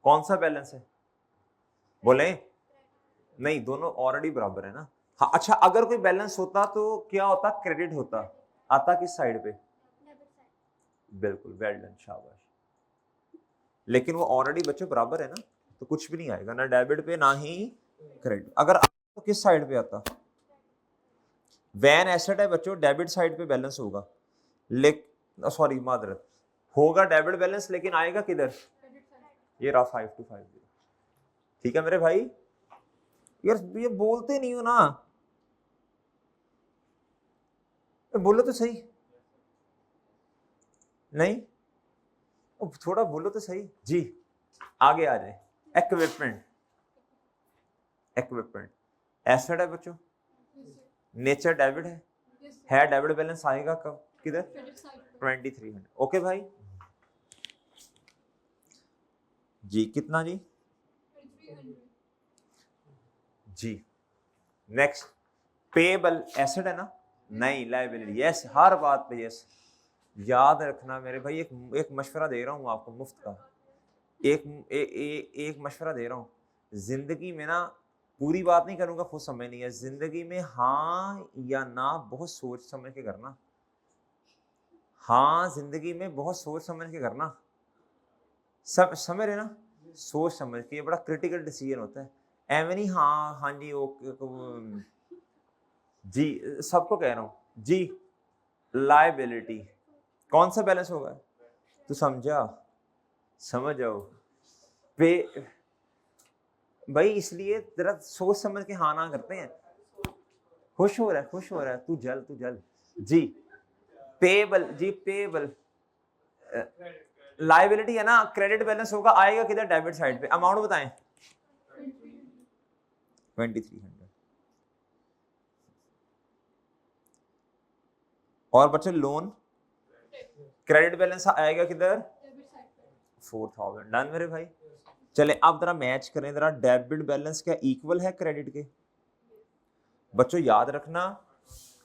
कौन सा बैलेंस है? बोले नहीं, दोनों ऑलरेडी बराबर है ना। हाँ अच्छा, अगर कोई बैलेंस होता तो क्या होता? क्रेडिट होता। आता किस साइड पे? बिल्कुल, वेल डन, शाबाश। लेकिन वो ऑलरेडी बच्चों बराबर है ना, तो कुछ भी नहीं आएगा, ना डेबिट पे ना ही क्रेडिट। अगर तो किस साइड पे आता? वैन एसेट है बच्चों, डेबिट साइड पे बैलेंस होगा। सॉरी मादरत, होगा डेबिट बैलेंस, लेकिन आएगा किधर? ये रहा 5250। ठीक है मेरे भाई। यार ये बोलते नहीं हो ना, बोलो तो सही। नहीं थोड़ा बोलो तो सही जी। आगे आ जाए। इक्विपमेंट इक्विपमेंट एसेट है बच्चों, नेचर डेबिट है डेबिट बैलेंस आएगा कब? किधर? 2300। ओके भाई जी। कितना जी? जी। नेक्स्ट पेएबल एसेट है ना, नहीं लायबिलिटी। यस, हर बात पे यस। याद रखना मेरे भाई, एक मशवरा दे रहा हूँ आपको मुफ्त का। एक मशवरा दे रहा हूँ। जिंदगी में ना, पूरी बात नहीं करूंगा, खुद समझ नहीं है। जिंदगी में हाँ या ना बहुत सोच समझ के करना। हाँ जिंदगी में बहुत सोच समझ के करना। समझ रहे ना? सोच समझ के, ये बड़ा क्रिटिकल डिसीजन होता है। एवं नहीं हाँ हाँ जी ओके जी, सबको कह रहा हूँ जी। लायबिलिटी कौन सा बैलेंस होगा? तो समझा? समझ जाओ। पे भाई इसलिए जरा सोच समझ के हाँ ना करते हैं। खुश हो रहा है तू जल जी। पेबल जी, पेबल लाइबिलिटी है ना, क्रेडिट बैलेंस होगा, आएगा किधर, डेबिट साइड पे। अमाउंट बताएं 2300। और बच्चे लोन क्रेडिट बैलेंस आएगा किधर, 4000। डन मेरे भाई। चले अब जरा मैच करें जरा, डेबिट बैलेंस क्या इक्वल है क्रेडिट के? बच्चों याद रखना,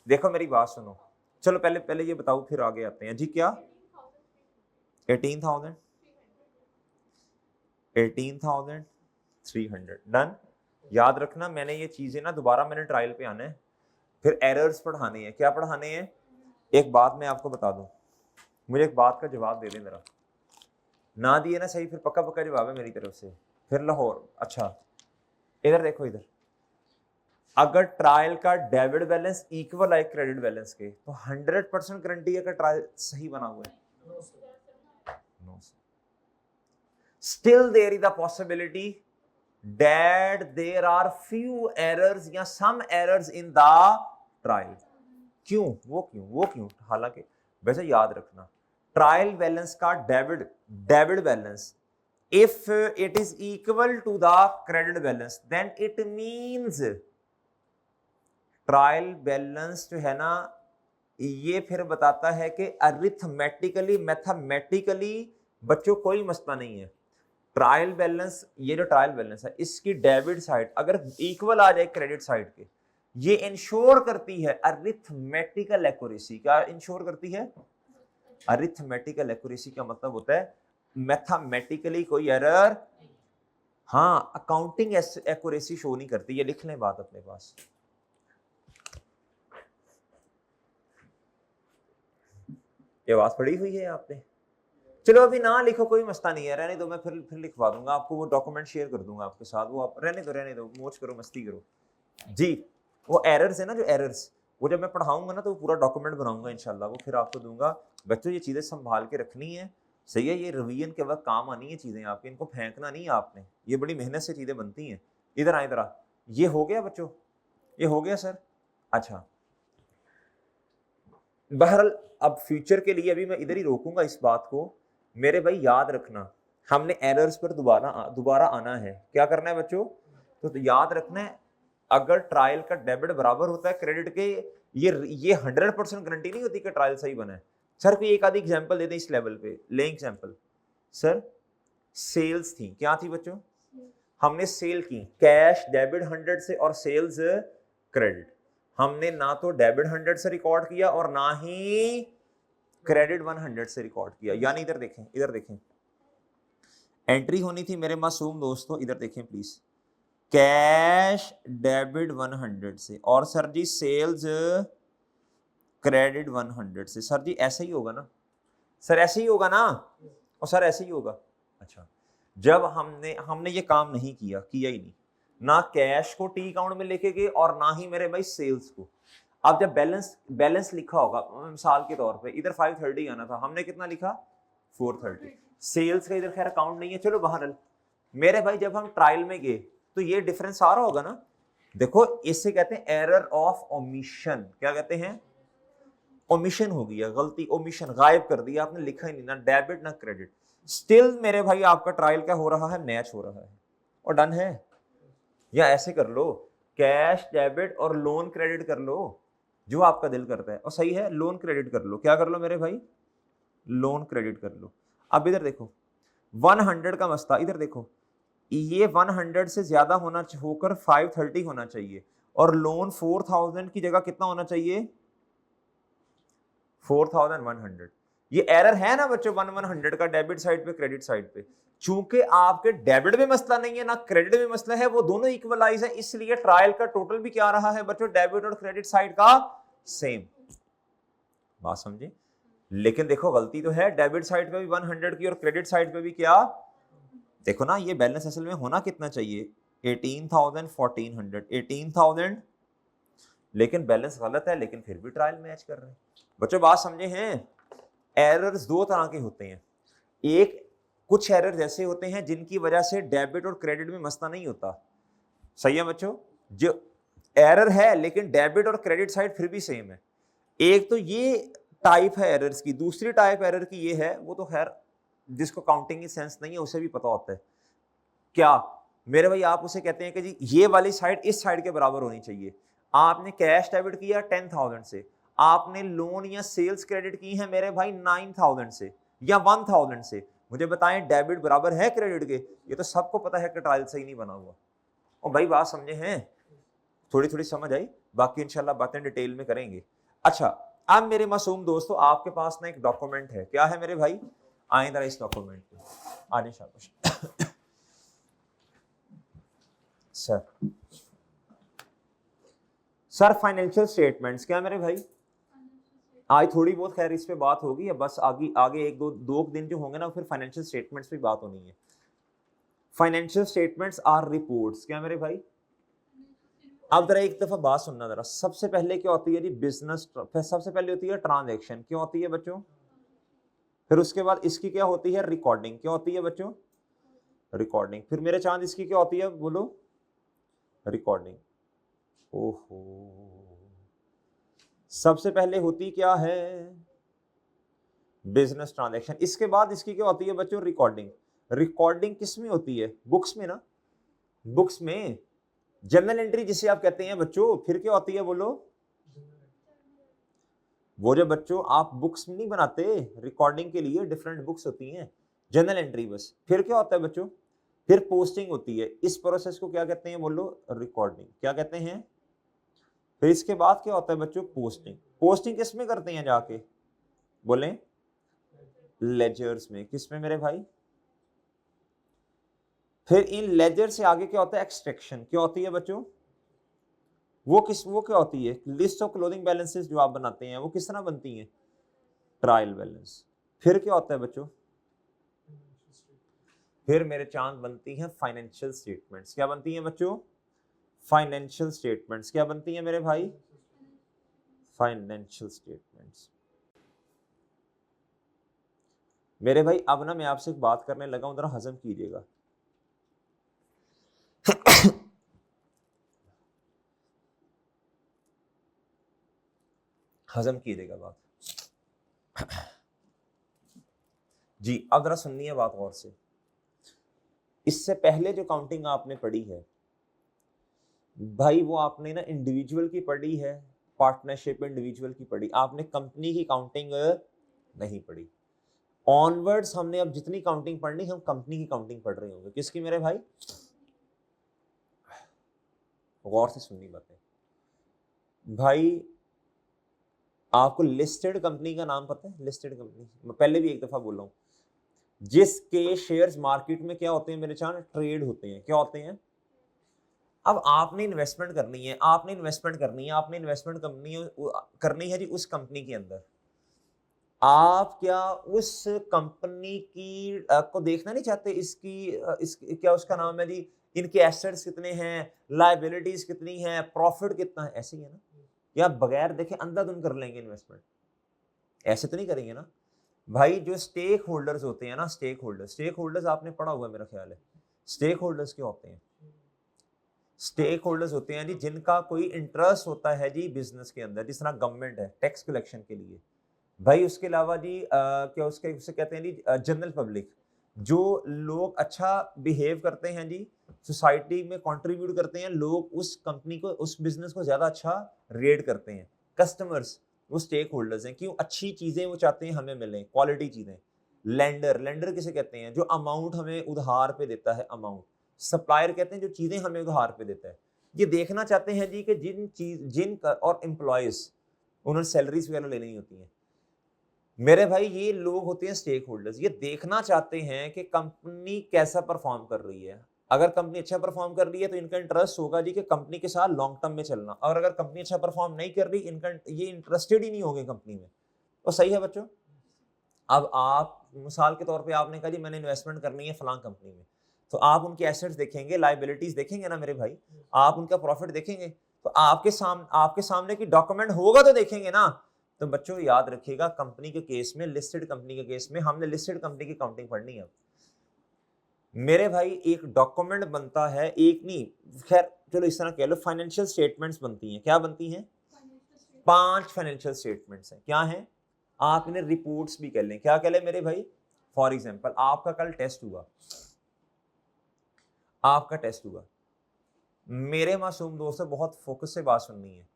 देखो मेरी बात सुनो, चलो पहले ये बताओ फिर आगे आते हैं जी। क्या 18,300। डन। याद रखना मैंने ये चीजें ना दोबारा मैंने ट्रायल पे आना है, फिर एरर्स पढ़ाने हैं। क्या पढ़ाने हैं? एक बात मैं आपको बता दूं, मुझे एक बात का जवाब दे दें मेरा, ना दिए ना सही, फिर पक्का पक्का जवाब है मेरी तरफ से। फिर लाहौर, अच्छा इधर देखो, इधर अगर ट्रायल का डेबिट बैलेंस इक्वल है क्रेडिट बैलेंस के तो 100% गारंटी है कि ट्रायल सही बना हुआ है। No still there is the possibility that there are few errors या some errors in the trial. क्यों? वो क्यों? हालांकि वैसे याद रखना, ट्रायल बैलेंस का debit balance if it is equal to the credit balance then it means trial balance जो है ना, ये फिर बताता है कि अरिथमेटिकली मैथमेटिकली बच्चों कोई मसला नहीं है। ट्रायल बैलेंस, ये जो ट्रायल बैलेंस है इसकी डेबिट साइड अगर इक्वल आ जाए क्रेडिट साइड के, ये इंश्योर करती है अरिथमेटिकल एक्यूरेसी। क्या इंश्योर करती है? अरिथमेटिकल एक्यूरेसी का मतलब होता है मैथमेटिकली कोई एरर, हाँ अकाउंटिंग एक्यूरेसी शो नहीं करती। ये लिख लें बात अपने पास। ये बात पढ़ी हुई है आपने? चलो अभी ना लिखो, कोई मसला नहीं है, रहने दो, मैं फिर लिखवा दूंगा आपको, वो डॉक्यूमेंट शेयर कर दूंगा आपके साथ, वो आप रहने दो, मौज करो, मस्ती करो जी। वो एरर्स है ना, जो एरर्स, वो जब मैं पढ़ाऊंगा ना तो पूरा डॉक्यूमेंट बनाऊंगा इंशाल्लाह, वो फिर आपको दूंगा। बच्चों ये चीज़ें संभाल के रखनी है, सही है? ये रिवीजन के वक्त काम आनी है चीज़ें आपकी, इनको फेंकना नहीं है आपने, ये बड़ी मेहनत से चीज़ें बनती हैं। इधर आए इधर आ, ये हो गया बच्चों, ये हो गया सर। अच्छा बहरहाल अब फ्यूचर के लिए अभी मैं इधर ही रोकूंगा इस बात को। मेरे भाई याद रखना, हमने एरर्स पर दोबारा आना है। क्या करना है बच्चों? तो याद रखना है, अगर ट्रायल का डेबिट बराबर होता है क्रेडिट के, ये 100% गारंटी नहीं होती कि ट्रायल सही बना है। सर कोई एक आधी एग्जांपल दे दें इस लेवल पे, ले एग्जांपल। सर सेल्स थी, क्या थी बच्चों? हमने सेल की, कैश डेबिट 100 से और सेल्स क्रेडिट। हमने ना तो डेबिट 100 से रिकॉर्ड किया और ना ही क्रेडिट 100 से रिकॉर्ड किया। यानी इधर देखें एंट्री होनी थी मेरे मासूम दोस्तों, इधर देखें प्लीज, कैश डेबिट 100 से और सर जी सेल्स क्रेडिट 100 से। सर जी ऐसे ही होगा ना? सर ऐसे ही होगा ना? और सर ऐसे ही होगा। अच्छा जब हमने ये काम नहीं किया ही नहीं, ना कैश को टी अकाउंट में लेके गए और ना ही मेरे भाई सेल्स को। अब जब बैलेंस लिखा होगा मिसाल के तौर पे, इधर 530 आना था, हमने कितना लिखा? 430। सेल्स का इधर खैर अकाउंट नहीं है, चलो बहरहाल मेरे भाई जब हम ट्रायल में गए तो ये डिफरेंस आ रहा होगा ना। देखो इससे कहते हैं एरर ऑफ ओमिशन। क्या कहते हैं? ओमिशन हो गया, गलती, ओमिशन, गायब कर दिया आपने, लिखा ही नहीं, ना डेबिट ना क्रेडिट। स्टिल मेरे भाई आपका ट्रायल क्या हो रहा है? मैच हो रहा है और डन है। या ऐसे कर लो, कैश डेबिट और लोन क्रेडिट कर लो, जो आपका दिल करता है। और सही है, लोन क्रेडिट कर लो। क्या कर लो मेरे भाई? लोन क्रेडिट कर लो। अब इधर देखो 100 का मसला, इधर देखो ये 100 से ज्यादा होकर 530 होना चाहिए और लोन 4000 की जगह कितना होना चाहिए? 4100। ये एरर है ना बच्चों 100 का, डेबिट साइड पे क्रेडिट साइड पे। चूंकि आपके डेबिट में मसला नहीं है ना क्रेडिट में मसला है, वो दोनों इक्वलाइज है, इसलिए ट्रायल का टोटल भी क्या रहा है बच्चों? डेबिट और क्रेडिट साइड का सेम। बात समझे? लेकिन देखो गलती तो है, डेबिट साइड पे भी 100 की और क्रेडिट साइड पे भी क्या? देखो ना ये बैलेंस असल में होना कितना चाहिए? 18,000 1400 18,000, लेकिन बैलेंस गलत है, लेकिन फिर भी ट्रायल मैच कर रहे हैं। बच्चों बात समझे हैं? एरर्स दो तरह के होते हैं। एक कुछ एरर्स ऐसे होते हैं जिनकी वजह से डेबिट और क्रेडिट में मसला नहीं होता, सही है बच्चों, जो एरर है लेकिन डेबिट और क्रेडिट साइड फिर भी सेम है। एक तो ये टाइप है एरर्स की, दूसरी टाइप एरर की ये है, वो तो खैर जिसको काउंटिंग की सेंस नहीं है उसे भी पता होता है। क्या मेरे भाई, आप उसे कहते हैं कि जी ये वाली साइड इस साइड के बराबर होनी चाहिए। आपने कैश डेबिट किया 10,000 से, आपने लोन या सेल्स क्रेडिट की है मेरे भाई 9,000 से या 1,000 से, मुझे बताएं डेबिट बराबर है क्रेडिट के? ये तो सबको पता है कि ट्रायल सही नहीं बना हुआ। और भाई बात समझे हैं, थोड़ी थोड़ी समझ आई, बाकी इंशाल्लाह बातें डिटेल में करेंगे। अच्छा, अब मेरे मासूम दोस्तों आपके पास ना एक डॉक्यूमेंट है, क्या है मेरे भाई? आए जरा इस डॉक्यूमेंट पे, आने शाबाश। सर फाइनेंशियल स्टेटमेंट्स, क्या मेरे भाई? आज थोड़ी बहुत खैर इस पे बात होगी, बस आगे आगे एक दो दिन जो होंगे ना फिर फाइनेंशियल स्टेटमेंट्स पे बात होनी है। फाइनेंशियल स्टेटमेंट्स आर रिपोर्ट्स, क्या मेरे भाई? अब जरा एक दफा बात सुनना जरा, सबसे पहले क्या होती है जी? बिजनेस, सबसे पहले होती है ट्रांजैक्शन, क्या होती है बच्चों? फिर उसके बाद इसकी क्या होती है? रिकॉर्डिंग, क्या होती है बच्चों? रिकॉर्डिंग। फिर मेरे चांद इसकी क्या होती है बोलो? रिकॉर्डिंग। ओहो, सबसे पहले होती क्या है? Business transaction. इसके बाद इसकी क्या होती है बच्चों? रिकॉर्डिंग। रिकॉर्डिंग किस में होती है? बुक्स में ना, बुक्स में जर्नल एंट्री जिसे आप कहते हैं बच्चों। फिर क्या होती है बोलो? वो जो बच्चों आप बुक्स में नहीं बनाते, रिकॉर्डिंग के लिए डिफरेंट बुक्स होती हैं, जर्नल एंट्री बस। फिर क्या होता है बच्चों? फिर पोस्टिंग होती है। इस प्रोसेस को क्या कहते हैं बोलो? रिकॉर्डिंग। क्या कहते हैं? फिर इसके बाद क्या होता है बच्चों? पोस्टिंग। पोस्टिंग किस में करते हैं जाके? बोलें? लेजर्स में। किस में मेरे भाई? फिर इन लेजर से आगे क्या होता है? एक्सट्रैक्शन। क्या होती है बच्चों? वो क्या होती है? लिस्ट ऑफ क्लोजिंग बैलेंसेस जो आप बनाते हैं वो किस तरह बनती हैं? Trial balance. फिर क्या होता है बच्चों? फिर मेरे चांद बनती हैं फाइनेंशियल स्टेटमेंट्स। क्या बनती हैं बच्चों? Financial statements. क्या बनती हैं मेरे भाई? Financial statements. मेरे भाई अब ना मैं आपसे एक बात करने लगा हूं, जरा हजम कीजिएगा। हजम कीजिएगा बात जी। अब जरा सुनिए बात गौर से। इससे पहले जो काउंटिंग आपने पढ़ी है भाई, वो आपने ना इंडिविजुअल की पढ़ी है, पार्टनरशिप इंडिविजुअल की पढ़ी, आपने कंपनी की काउंटिंग नहीं पढ़ी। ऑनवर्ड्स हमने अब जितनी काउंटिंग पढ़नी, हम कंपनी की काउंटिंग पढ़ रहे होंगे। किसकी मेरे भाई? गौर से सुननी बातें भाई। आपको लिस्टेड कंपनी का नाम पता है? लिस्टेड कंपनी मैं पहले भी एक दफा बोल रहा हूं, जिसके शेयर्स मार्केट में क्या होते हैं मेरे चांद? ट्रेड होते हैं। क्या होते हैं? अब आपने इन्वेस्टमेंट करनी है, आपने इन्वेस्टमेंट करनी है जी उस कंपनी के अंदर। आप क्या उस कंपनी की को देखना नहीं चाहते? क्या उसका नाम है जी, इनके एसेट्स कितने हैं, लायबिलिटीज कितनी है, प्रॉफिट कितना है, ऐसे ही है ना? या बगैर देखे अंधाधुंध कर लेंगे इन्वेस्टमेंट? ऐसे तो नहीं करेंगे ना भाई। जो स्टेक होल्डर्स होते हैं ना, स्टेक होल्डर्स आपने पढ़ा हुआ मेरा ख्याल है। स्टेक होल्डर्स क्या होते हैं? स्टेक होल्डर्स होते हैं जी जिनका कोई इंटरेस्ट होता है जी बिजनेस के अंदर। जिस तरह गवर्नमेंट है टैक्स कलेक्शन के लिए भाई, उसके अलावा जी क्या उसे कहते हैं जी जनरल पब्लिक, जो लोग अच्छा बिहेव करते हैं जी, सोसाइटी में कंट्रीब्यूट करते हैं, लोग उस कंपनी को, उस बिजनेस को ज्यादा अच्छा रेट करते हैं। कस्टमर्स वो स्टेक होल्डर्स हैं। क्यों? अच्छी चीजें वो चाहते हैं हमें मिलें, क्वालिटी चीजें। लेंडर किसे कहते हैं? जो अमाउंट हमें उधार पे देता है, अमाउंट। सप्लायर कहते हैं जो चीजें हमें उधार पे देता है। ये देखना चाहते हैं जी कि और एम्प्लॉयज, उन्होंने सैलरीज वगैरह लेनी होती हैं मेरे भाई, ये लोग होते हैं स्टेक होल्डर्स। ये देखना चाहते हैं कि कंपनी कैसा परफॉर्म कर रही है। अगर कंपनी अच्छा परफॉर्म कर रही है तो इनका इंटरेस्ट होगा जी कि कंपनी के साथ लॉन्ग टर्म में चलना। और अगर कंपनी अच्छा परफॉर्म नहीं कर रही, ये इंटरेस्टेड ही नहीं होंगे कंपनी में। तो सही है बच्चों? अब आप मिसाल के तौर पे आपने कहा जी मैंने इन्वेस्टमेंट करनी है फलां कंपनी में, तो आप उनके एसेट्स देखेंगे, लायबिलिटीज देखेंगे ना मेरे भाई, आप उनका प्रॉफिट देखेंगे, तो आपके सामने की डॉक्यूमेंट होगा तो देखेंगे ना। तो बच्चों याद रखिएगा, कंपनी के केस में, लिस्टेड कंपनी के केस में, हमने लिस्टेड कंपनी की काउंटिंग पढ़नी है। मेरे भाई एक डॉक्यूमेंट बनता है, एक नहीं, खैर चलो इस तरह कह लो, फाइनेंशियल स्टेटमेंट्स बनती हैं, क्या बनती हैं? Financial statement. 5 फाइनेंशियल स्टेटमेंट्स हैं, क्या हैं? आप इन्हें रिपोर्ट्स भी कह लें, क्या कह लें मेरे भाई? फॉर एग्जाम्पल आपका कल टेस्ट हुआ, आपका टेस्ट हुआ, मेरे मासूम दोस्त से बहुत फोकस से बात सुननी है,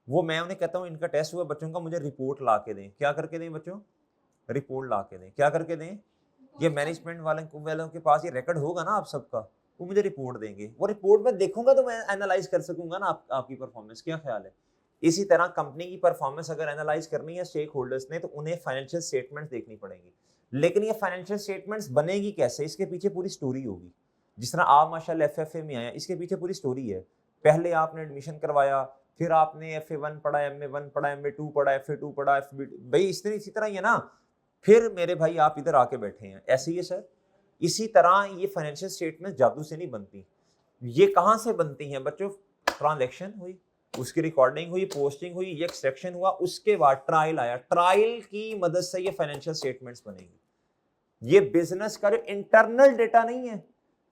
वो मैं उन्हें कहता हूँ इनका टेस्ट हुआ बच्चों का, मुझे रिपोर्ट ला के दें, क्या करके दें बच्चों? रिपोर्ट ला के दें, क्या करके दें? ये मैनेजमेंट वालों के पास ये रिकॉर्ड होगा ना आप सबका, वो मुझे रिपोर्ट देंगे, वो रिपोर्ट में देखूंगा तो मैं एनालाइज कर सकूंगा ना आपकी परफॉर्मेंस, क्या ख्याल है? इसी तरह कंपनी की परफॉर्मेंस अगर एनालाइज करनी है स्टेक होल्डर्स ने, तो उन्हें फाइनेंशियल स्टेटमेंट्स देखनी पड़ेंगी। लेकिन ये फाइनेंशियल स्टेटमेंट्स बनेगी कैसे, इसके पीछे पूरी स्टोरी होगी। जिस तरह आप माशाल्लाह FFA में आया, इसके पीछे पूरी स्टोरी है। पहले आपने एडमिशन करवाया, फिर आपने FA1 पढ़ा, MA1 पढ़ा, MA2 पढ़ा, FA2 पढ़ा, भाई इसी तरह ही है ना। फिर मेरे भाई आप इधर आके बैठे हैं, ऐसे ही है सर। इसी तरह ये फाइनेंशियल स्टेटमेंट जादू से नहीं बनती। ये कहाँ से बनती हैं बच्चों? ट्रांजैक्शन हुई, उसकी रिकॉर्डिंग हुई, पोस्टिंग हुई, ये एक्सट्रैक्शन हुआ, उसके बाद ट्रायल आया, ट्रायल की मदद से ये फाइनेंशियल स्टेटमेंट्स बनेगी। ये बिजनेस का जो इंटरनल डेटा नहीं है,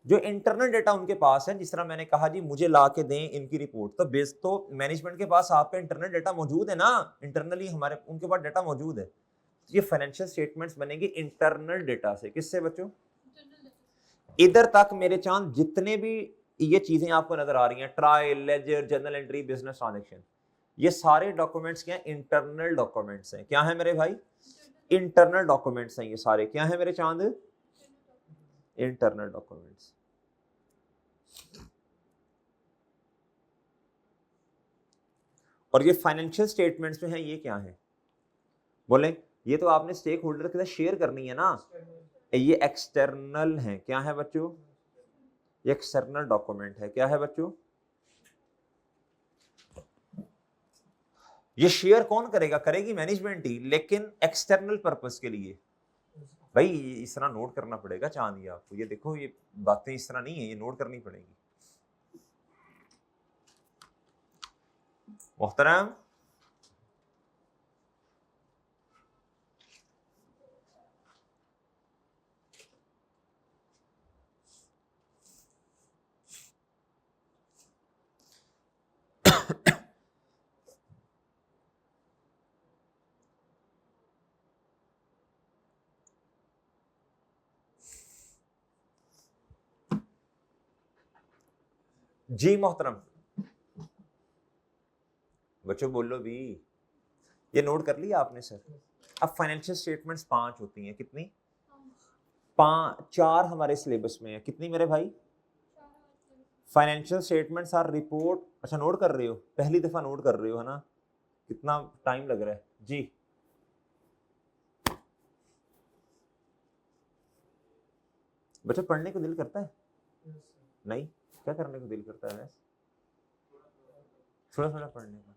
जो इंटरनल डेटा उनके पास है, जिस तरह मैंने कहा जी मुझे ला के दें इनकी रिपोर्ट, तो मैनेजमेंट के पास आपका इंटरनल डेटा मौजूद है ना, इंटरनली हमारे उनके पास डेटा मौजूद है। ये फाइनेंशियल स्टेटमेंट्स बनेगी इंटरनल डेटा से। किससे बच्चों? इधर तक मेरे चांद जितने भी ये चीजें आपको नजर आ रही हैं, trial, ledger, journal entry, business transaction, ये सारे डॉक्यूमेंट्स क्या हैं? इंटरनल डॉक्यूमेंट्स हैं। क्या है मेरे भाई? इंटरनल डॉक्यूमेंट्स हैं ये सारे। क्या है मेरे चांद? Internal documents. और ये फाइनेंशियल स्टेटमेंट्स जो हैं ये क्या है? बोले ये तो आपने स्टेक होल्डर के साथ शेयर करनी है ना, ये एक्सटर्नल है। क्या है बच्चों? ये एक्सटर्नल डॉक्यूमेंट है। क्या है बच्चों? ये शेयर कौन करेगा? करेगी मैनेजमेंट ही, लेकिन एक्सटर्नल पर्पस के लिए। भाई इस तरह नोट करना पड़ेगा चांद आपको, ये देखो ये बातें इस तरह नहीं है, ये नोट करनी पड़ेगी। मोहतरम जी मोहतरम बच्चों बोलो भी, ये नोट कर लिया आपने सर? अब फाइनेंशियल स्टेटमेंट्स 5 होती हैं, कितनी? 4 हमारे सिलेबस में है। कितनी मेरे भाई? Financial statements R report. अच्छा नोट कर रहे हो, पहली दफा नोट कर रहे हो है ना? कितना टाइम लग रहा है जी? बच्चों पढ़ने को दिल करता है? नहीं, क्या करने को दिल करता है? थोड़ा थोड़ा पढ़ने का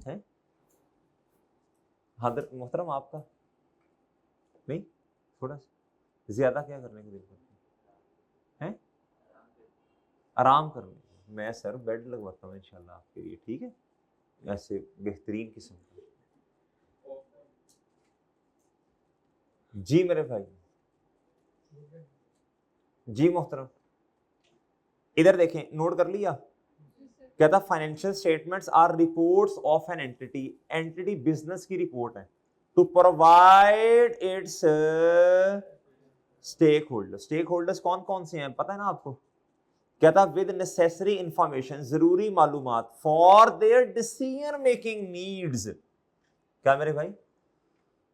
है। हादर मोहतरम आपका नहीं, थोड़ा ज्यादा क्या करने को दिल करता है? आराम करने को। मैं सर बेड लगवाता हूँ इंशाल्लाह आपके लिए, ठीक है? ऐसे बेहतरीन किस्म का। जी मेरे भाई, जी मोहतरम इधर देखें, नोट कर लिया? कहता financial statements are reports of an entity, entity business की रिपोर्ट है, to provide its stakeholders. Stakeholders कौन कौन से हैं पता है ना आपको? कहता विद नेसेसरी इंफॉर्मेशन, जरूरी मालूमात, for their decision making needs. क्या मेरे भाई?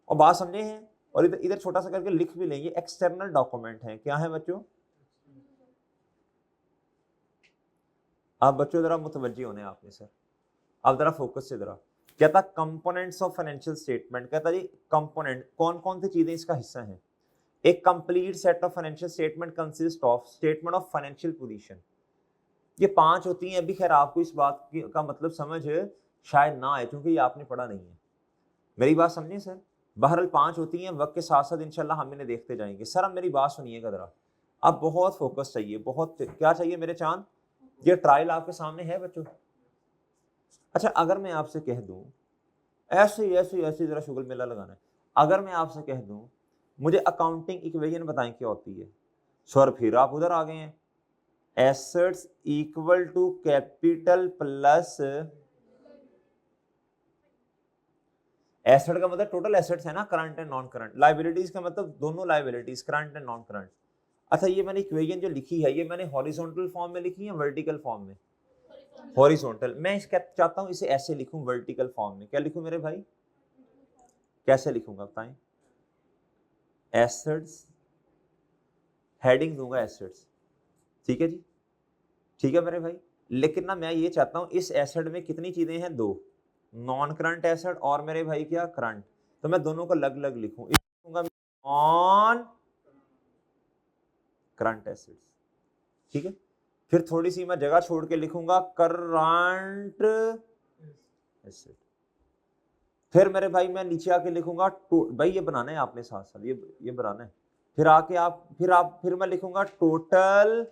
और बात समझे हैं? और इधर इधर छोटा सा करके लिख भी लेंगे, एक्सटर्नल डॉक्यूमेंट है। क्या है बच्चों? आप बच्चों जरा मुतवज्जी होने आपने सर, अब जरा फोकस से जरा। कहता कंपोनेंट्स ऑफ फाइनेंशियल स्टेटमेंट, कहता जी कंपोनेंट कौन कौन सी चीजें इसका हिस्सा है? एक complete set of financial statement consist of statement of financial position. ये 5 होती हैं। अभी खैर आपको इस बात का मतलब समझ शायद ना आए क्योंकि ये आपने पढ़ा नहीं है, मेरी बात समझिए सर। बहरहाल 5 होती हैं, वक्त के साथ साथ इंशाल्लाह हम इन्हें देखते जाएंगे। सर अब मेरी बात सुनिएगा जरा, अब बहुत फोकस चाहिए, बहुत क्या चाहिए मेरे चांद? ये ट्रायल आपके सामने है बच्चों। अच्छा अगर मैं आपसे कह दूं ऐसे ऐसे ऐसे जरा शुगल मेला लगाना है, अगर मैं आपसे कह दूं मुझे अकाउंटिंग इक्वेशन बताएं क्या होती है, सर फिर आप उधर आ गए हैं। Assets equal to capital plus, asset का मतलब टोटल एसेट्स है ना, current and non current. Liabilities का मतलब दोनों liabilities, current and non current. अच्छा ये मैंने इक्वेशन जो लिखी है, ये मैंने हॉरिजॉन्टल फॉर्म में लिखी है वर्टिकल फॉर्म में? हॉरिजॉन्टल। मैं इसका चाहता हूं इसे ऐसे लिखूं वर्टिकल फॉर्म में। क्या लिखूं मेरे भाई, कैसे लिखूंगा बताएं? एसेट्स, हेडिंग दूंगा एसेट्स, ठीक है जी, ठीक है मेरे भाई। लेकिन ना मैं ये चाहता हूं इस एसेट में कितनी चीजें हैं, दो, नॉन करंट एसेट और मेरे भाई क्या करंट। तो मैं दोनों को अलग अलग लिखूं, लिखूंगा नॉन करंट एसेट्स, ठीक है। फिर थोड़ी सी मैं जगह छोड़ के लिखूंगा करंट एसेट। फिर मेरे भाई मैं नीचे आके लिखूंगा भाई ये बनाना है आपने साथ साथ, ये बनाना है। फिर आके फिर मैं लिखूंगा टोटल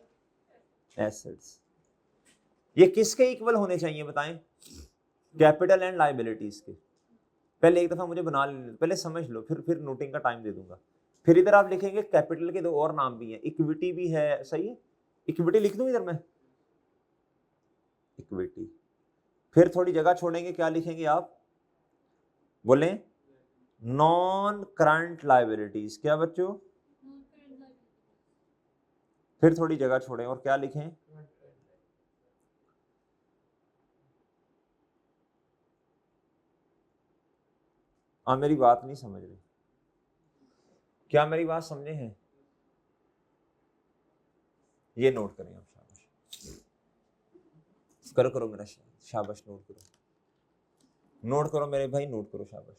एसेट्स। ये किसके इक्वल होने चाहिए बताएं? कैपिटल एंड लायबिलिटीज के। पहले एक दफा मुझे बना लेने, पहले समझ लो, फिर नोटिंग का टाइम दे दूंगा। फिर इधर आप लिखेंगे कैपिटल के दो और नाम भी हैं, इक्विटी भी है, सही है, इक्विटी लिख दूं इधर मैं, इक्विटी। फिर थोड़ी जगह छोड़ेंगे, क्या लिखेंगे आप, बोले नॉन करंट लायबिलिटीज। क्या बच्चों? फिर थोड़ी जगह छोड़ें और क्या लिखें, मेरी बात नहीं समझ रहे, क्या मेरी बात समझे हैं? ये नोट करें आप, शाबाश करो, करो मेरा शाबाश, नोट करो, नोट करो मेरे भाई, नोट करो, शाबाश।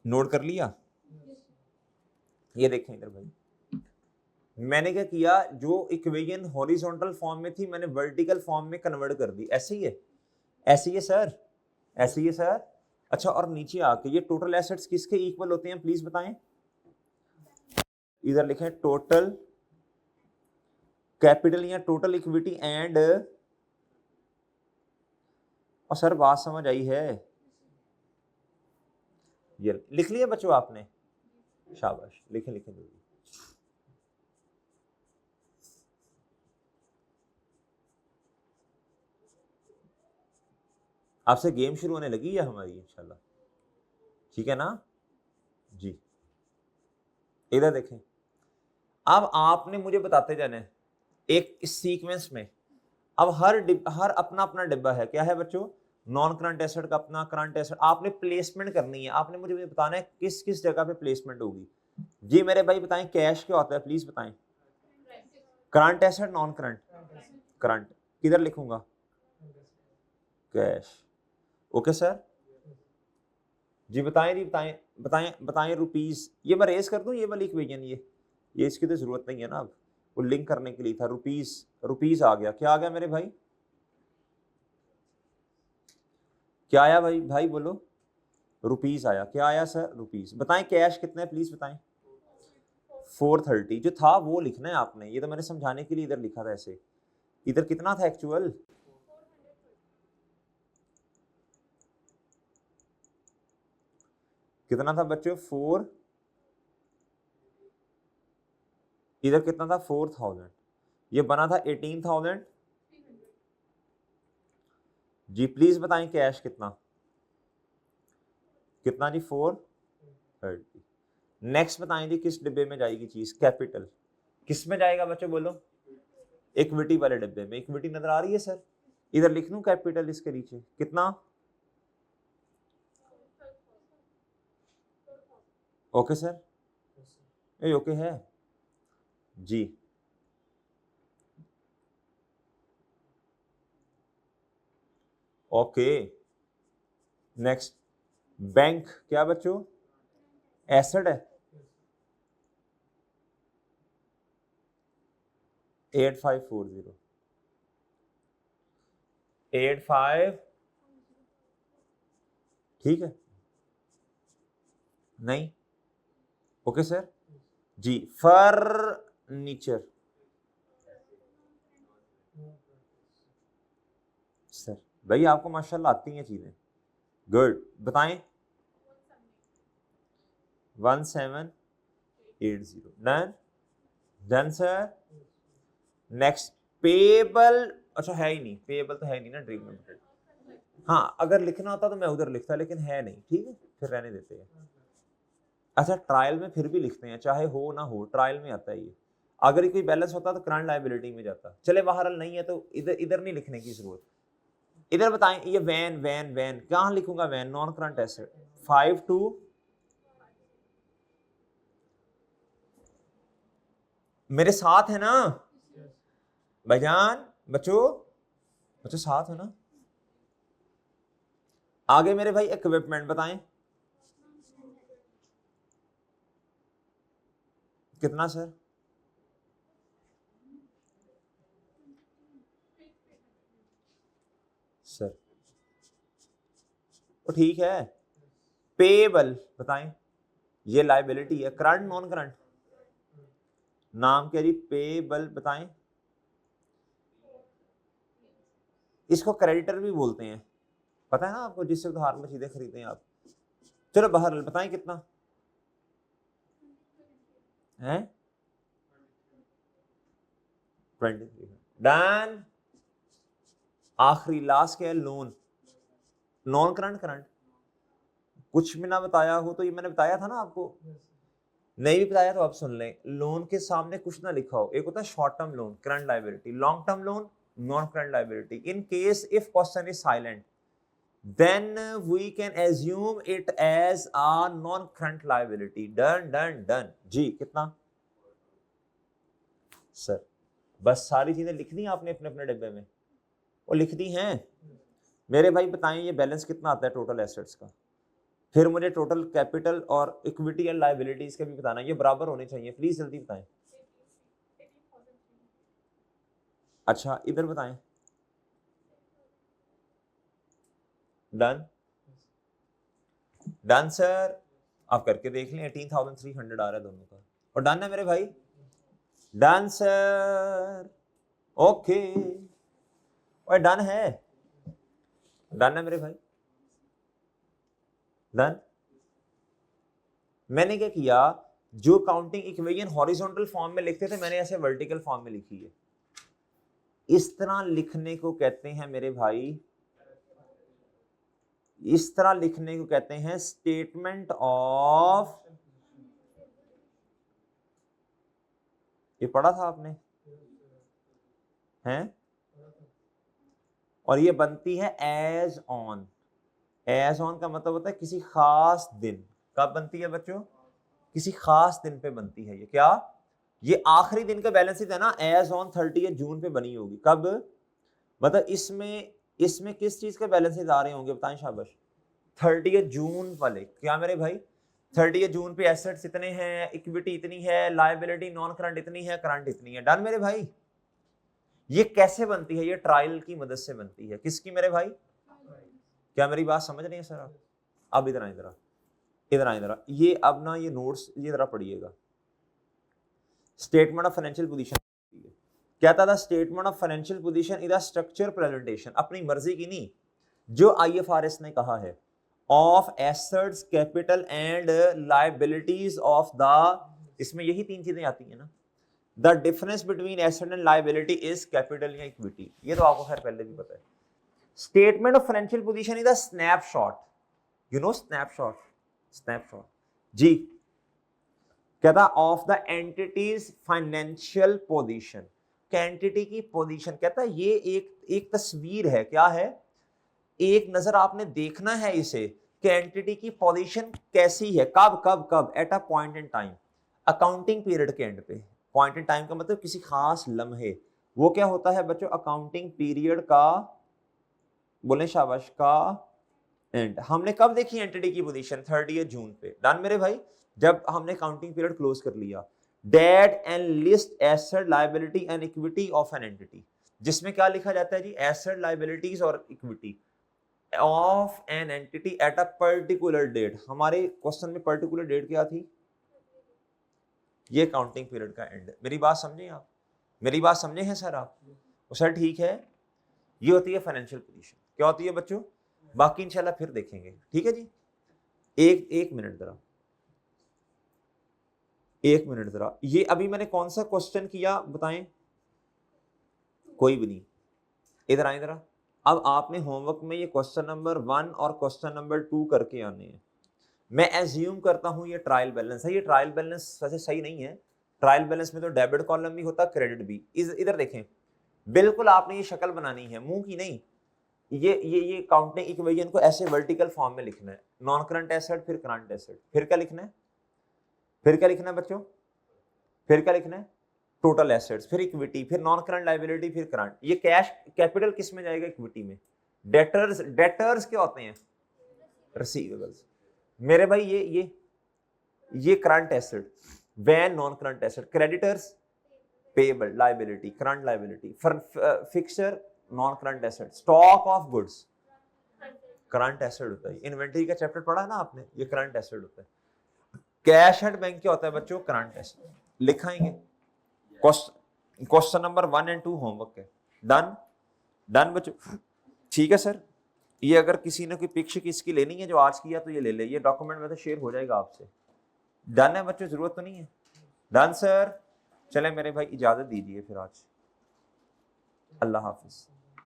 नोट कर लिया? ये देखें इधर भाई, मैंने क्या किया, जो इक्वेशन हॉरिजॉन्टल फॉर्म में थी मैंने वर्टिकल फॉर्म में कन्वर्ट कर दी। ऐसे ही है, ऐसे ही है सर, ऐसे ही है सर। अच्छा और नीचे आके ये टोटल एसेट्स किसके इक्वल होते हैं प्लीज बताएं? इधर लिखें टोटल कैपिटल या टोटल इक्विटी एंड, और सर बात समझ आई है? ये लिख लिया बच्चों आपने, शाबाश, लिखें लिखें जल्दी। आपसे गेम शुरू होने लगी है हमारी इंशाल्लाह, ठीक है ना जी। इधर देखें, अब आपने मुझे बताते जाने एक इस सीक्वेंस में। अब हर अपना अपना डिब्बा है, क्या है बच्चों? नॉन करंट एसेट का अपना, करंट एसेट। आपने प्लेसमेंट करनी है, आपने मुझे बताना है किस किस जगह पे प्लेसमेंट होगी। जी मेरे भाई बताएं, कैश क्या होता है प्लीज बताएं? Current asset, non current? Current. किधर लिखूंगा? कैश। ओके सर जी, बताएं जी, बताएं बताएं बताएं। रुपीज, ये मैं रेस कर दूं ये वाली इक्वेशन, ये इसकी तो जरूरत नहीं है ना, अब वो लिंक करने के लिए था। रुपीज, रुपीज आ गया, क्या आ गया मेरे भाई, क्या आया भाई, भाई बोलो, रुपीज आया। क्या आया सर? रुपीज। बताएं कैश कितने प्लीज बताएं? 430। जो था वो लिखना है आपने, ये तो मैंने समझाने के लिए इधर लिखा था ऐसे। इधर कितना था एक्चुअल? कितना था बच्चों? 4, इधर कितना था? 4000। ये बना था 18,000 जी। प्लीज बताएं कैश कितना, कितना जी? 430। नेक्स्ट बताएं जी किस डिब्बे में जाएगी चीज? कैपिटल। किस में जाएगा बच्चों बोलो? इक्विटी वाले डिब्बे में। इक्विटी नजर आ रही है सर? इधर लिख लूं कैपिटल इसके नीचे कितना? ओके सर, ये ओके है जी। Okay next, bank. क्या बच्चों? एसेट है 8540 85, ठीक है नहीं, ओके सर जी। फर्नीचर सर, भाई आपको माशाल्लाह आती हैं चीजें, गुड, बताएं। 1780, done done sir. Next payable, अच्छा है ही नहीं, पेबल तो है नहीं ना ड्रीम लिमिटेड। हाँ अगर लिखना होता तो मैं उधर लिखता, लेकिन है नहीं, ठीक है फिर रहने देते हैं। अच्छा ट्रायल में फिर भी लिखते हैं, चाहे हो ना हो ट्रायल में आता है ये। अगर ये कोई बैलेंस होता तो करंट लायबिलिटी में जाता, चले बहरहाल नहीं है तो इधर इधर नहीं लिखने की जरूरत। इधर बताएं ये वैन वैन वैन कहाँ लिखूंगा, वैन नॉन करंट एसेट 52, मेरे साथ है ना भाईजान, बच्चों बच्चों साथ है ना। आगे मेरे भाई इक्विपमेंट बताएं कितना सर, सर तो ठीक है। पेबल बताएं, ये लायबिलिटी है, करंट नॉन करंट, नाम क्या जी, पेबल बताएं। इसको क्रेडिटर भी बोलते हैं, पता है ना आपको, जिससे उधार में चीजें खरीदते हैं आप। चलो बाहर बताएं कितना है, 23, डन। आखिरी लास्ट क्या है, लोन, नॉन करंट करंट, कुछ भी ना बताया हो तो ये मैंने बताया था ना आपको, नहीं भी बताया तो आप सुन लें। लोन के सामने कुछ ना लिखा हो, एक होता है short term loan current liability, long term loan non current liability. In case if question is silent then we can assume it as a non current liability, done done done जी। कितना सर, बस सारी चीजें लिख दी आपने अपने अपने डिब्बे में, वो लिख दी हैं मेरे भाई। बताएं ये बैलेंस कितना आता है टोटल एसेट्स का, फिर मुझे टोटल कैपिटल और इक्विटी एंड लायबिलिटीज का भी बताना, ये बराबर होने चाहिए, प्लीज जल्दी बताएं। अच्छा इधर बताएं, डन डन सर, आप करके देख लें, 18,300 आ रहा है दोनों का, और डन है मेरे भाई, डन सर, ओके और डन है, डन है मेरे भाई, डन। मैंने क्या किया, जो काउंटिंग इक्वेशन हॉरिजॉन्टल फॉर्म में लिखते थे मैंने ऐसे वर्टिकल फॉर्म में लिखी है। इस तरह लिखने को कहते हैं मेरे भाई, इस तरह लिखने को कहते हैं स्टेटमेंट ऑफ, ये पढ़ा था आपने हैं, और ये बनती है एज ऑन। एज ऑन का मतलब होता है किसी खास दिन, कब बनती है बच्चों, किसी खास दिन पे बनती है। ये क्या, ये आखिरी दिन का बैलेंस शीट है ना, एज ऑन 30 जून पे बनी होगी, कब मतलब इसमें किस चीज के बैलेंस शीट आ रहे होंगे बताएं, शाबाश 30 जून वाले, क्या मेरे भाई 30 जून पे एसेट्स इतने हैं, इक्विटी इतनी है, लायबिलिटी नॉन करंट इतनी है, करंट इतनी है, डन मेरे भाई। ये कैसे बनती है, ये ट्रायल की मदद से बनती है, किसकी मेरे भाई, क्या मेरी बात समझ रही है सर आप। अब इधर आए, इधर ये अब ना ये नोट्स ये जरा पढ़िएगा। स्टेटमेंट ऑफ फाइनेंशियल पोजीशन कहता था, statement of financial position is a structure presentation, अपनी मर्जी की नहीं, जो आईएफआरएस ने कहा है, of assets capital and liabilities of the, इसमें यही तीन चीजें आती हैं ना, the difference between asset and liability is capital या इक्विटी, ये तो आपको खैर पहले भी पता है। Statement of financial position is a snapshot, you know snapshot, snapshot जी, कहता of the entities financial position, entity की पोजीशन, कहता ये एक तस्वीर है, क्या है, एक नजर आपने देखना है इसे कि एंटिटी की पोजीशन कैसी है, कब कब कब, at a point in time, accounting period के एंड पे, पॉइंट इन टाइम का मतलब किसी खास लम्हे, वो क्या होता है बच्चों, अकाउंटिंग पीरियड का, बोले शाबाश, का एंड हमने कब देखी एंटिटी की पोजीशन 30 जून पे, डन मेरे भाई, जब हमने काउंटिंग पीरियड क्लोज कर लिया। Date and list asset liability and equity of an entity, जिसमें क्या लिखा जाता है जी, एसेट लायबिलिटीज और equity of an entity at a particular date. हमारे क्वेश्चन में पर्टिकुलर डेट क्या थी, ये काउंटिंग पीरियड का एंड। मेरी बात समझे आप, मेरी बात समझे हैं सर आप? सर ठीक है, ये होती है फाइनेंशियल पोजीशन। क्या होती है बच्चों? बाकी इंशाल्लाह फिर देखेंगे, ठीक है जी। एक मिनट जरा, एक मिनट जरा, ये अभी मैंने कौन सा क्वेश्चन किया बताएं? कोई भी नहीं, इधर आए जरा। अब आपने होमवर्क में ये क्वेश्चन नंबर 1 और क्वेश्चन नंबर 2 करके आने हैं। मैं एज्यूम करता हूं ये ट्रायल बैलेंस है। ये ट्रायल बैलेंस वैसे सही नहीं है, ट्रायल बैलेंस में तो डेबिट कॉलम भी होता, क्रेडिट भी। इधर देखें, बिल्कुल आपने ये शक्ल बनानी है, मुंह की नहीं। ये काउंटिंग इक्वेशन को ऐसे वर्टिकल फॉर्म में लिखना है, नॉन करंट एसेट फिर करंट एसेट, फिर क्या लिखना है, फिर क्या लिखना है बच्चों, फिर क्या लिखना है, टोटल एसेट्स, फिर इक्विटी, फिर नॉन करंट लायबिलिटी, फिर करंट। ये कैश कैपिटल किस में जाएगा? इक्विटी में। डेटर्स क्या होते हैं? रिसीवेबल्स। मेरे भाई ये current asset, van non current asset, creditors payable liability, current liability, fixture non current asset, stock of goods current asset होता है। इन्वेंटरी का चैप्टर पढ़ा है ना आपने, ये करंट एसेट होता है। कैश एट बैंक क्या होता है बच्चों? Current asset. लिखाएंगे क्वेश्चन नंबर 1 और 2 होमवर्क है। डन डन बच्चों, ठीक है सर। ये अगर किसी ने कोई पिक्चर इसकी लेनी है जो आज किया तो ये ले ले, ये डॉक्यूमेंट में तो शेयर हो जाएगा आपसे। डन है बच्चों, जरूरत तो नहीं है? डन सर, चले मेरे भाई इजाजत दीजिए फिर आज। अल्लाह हाफिज।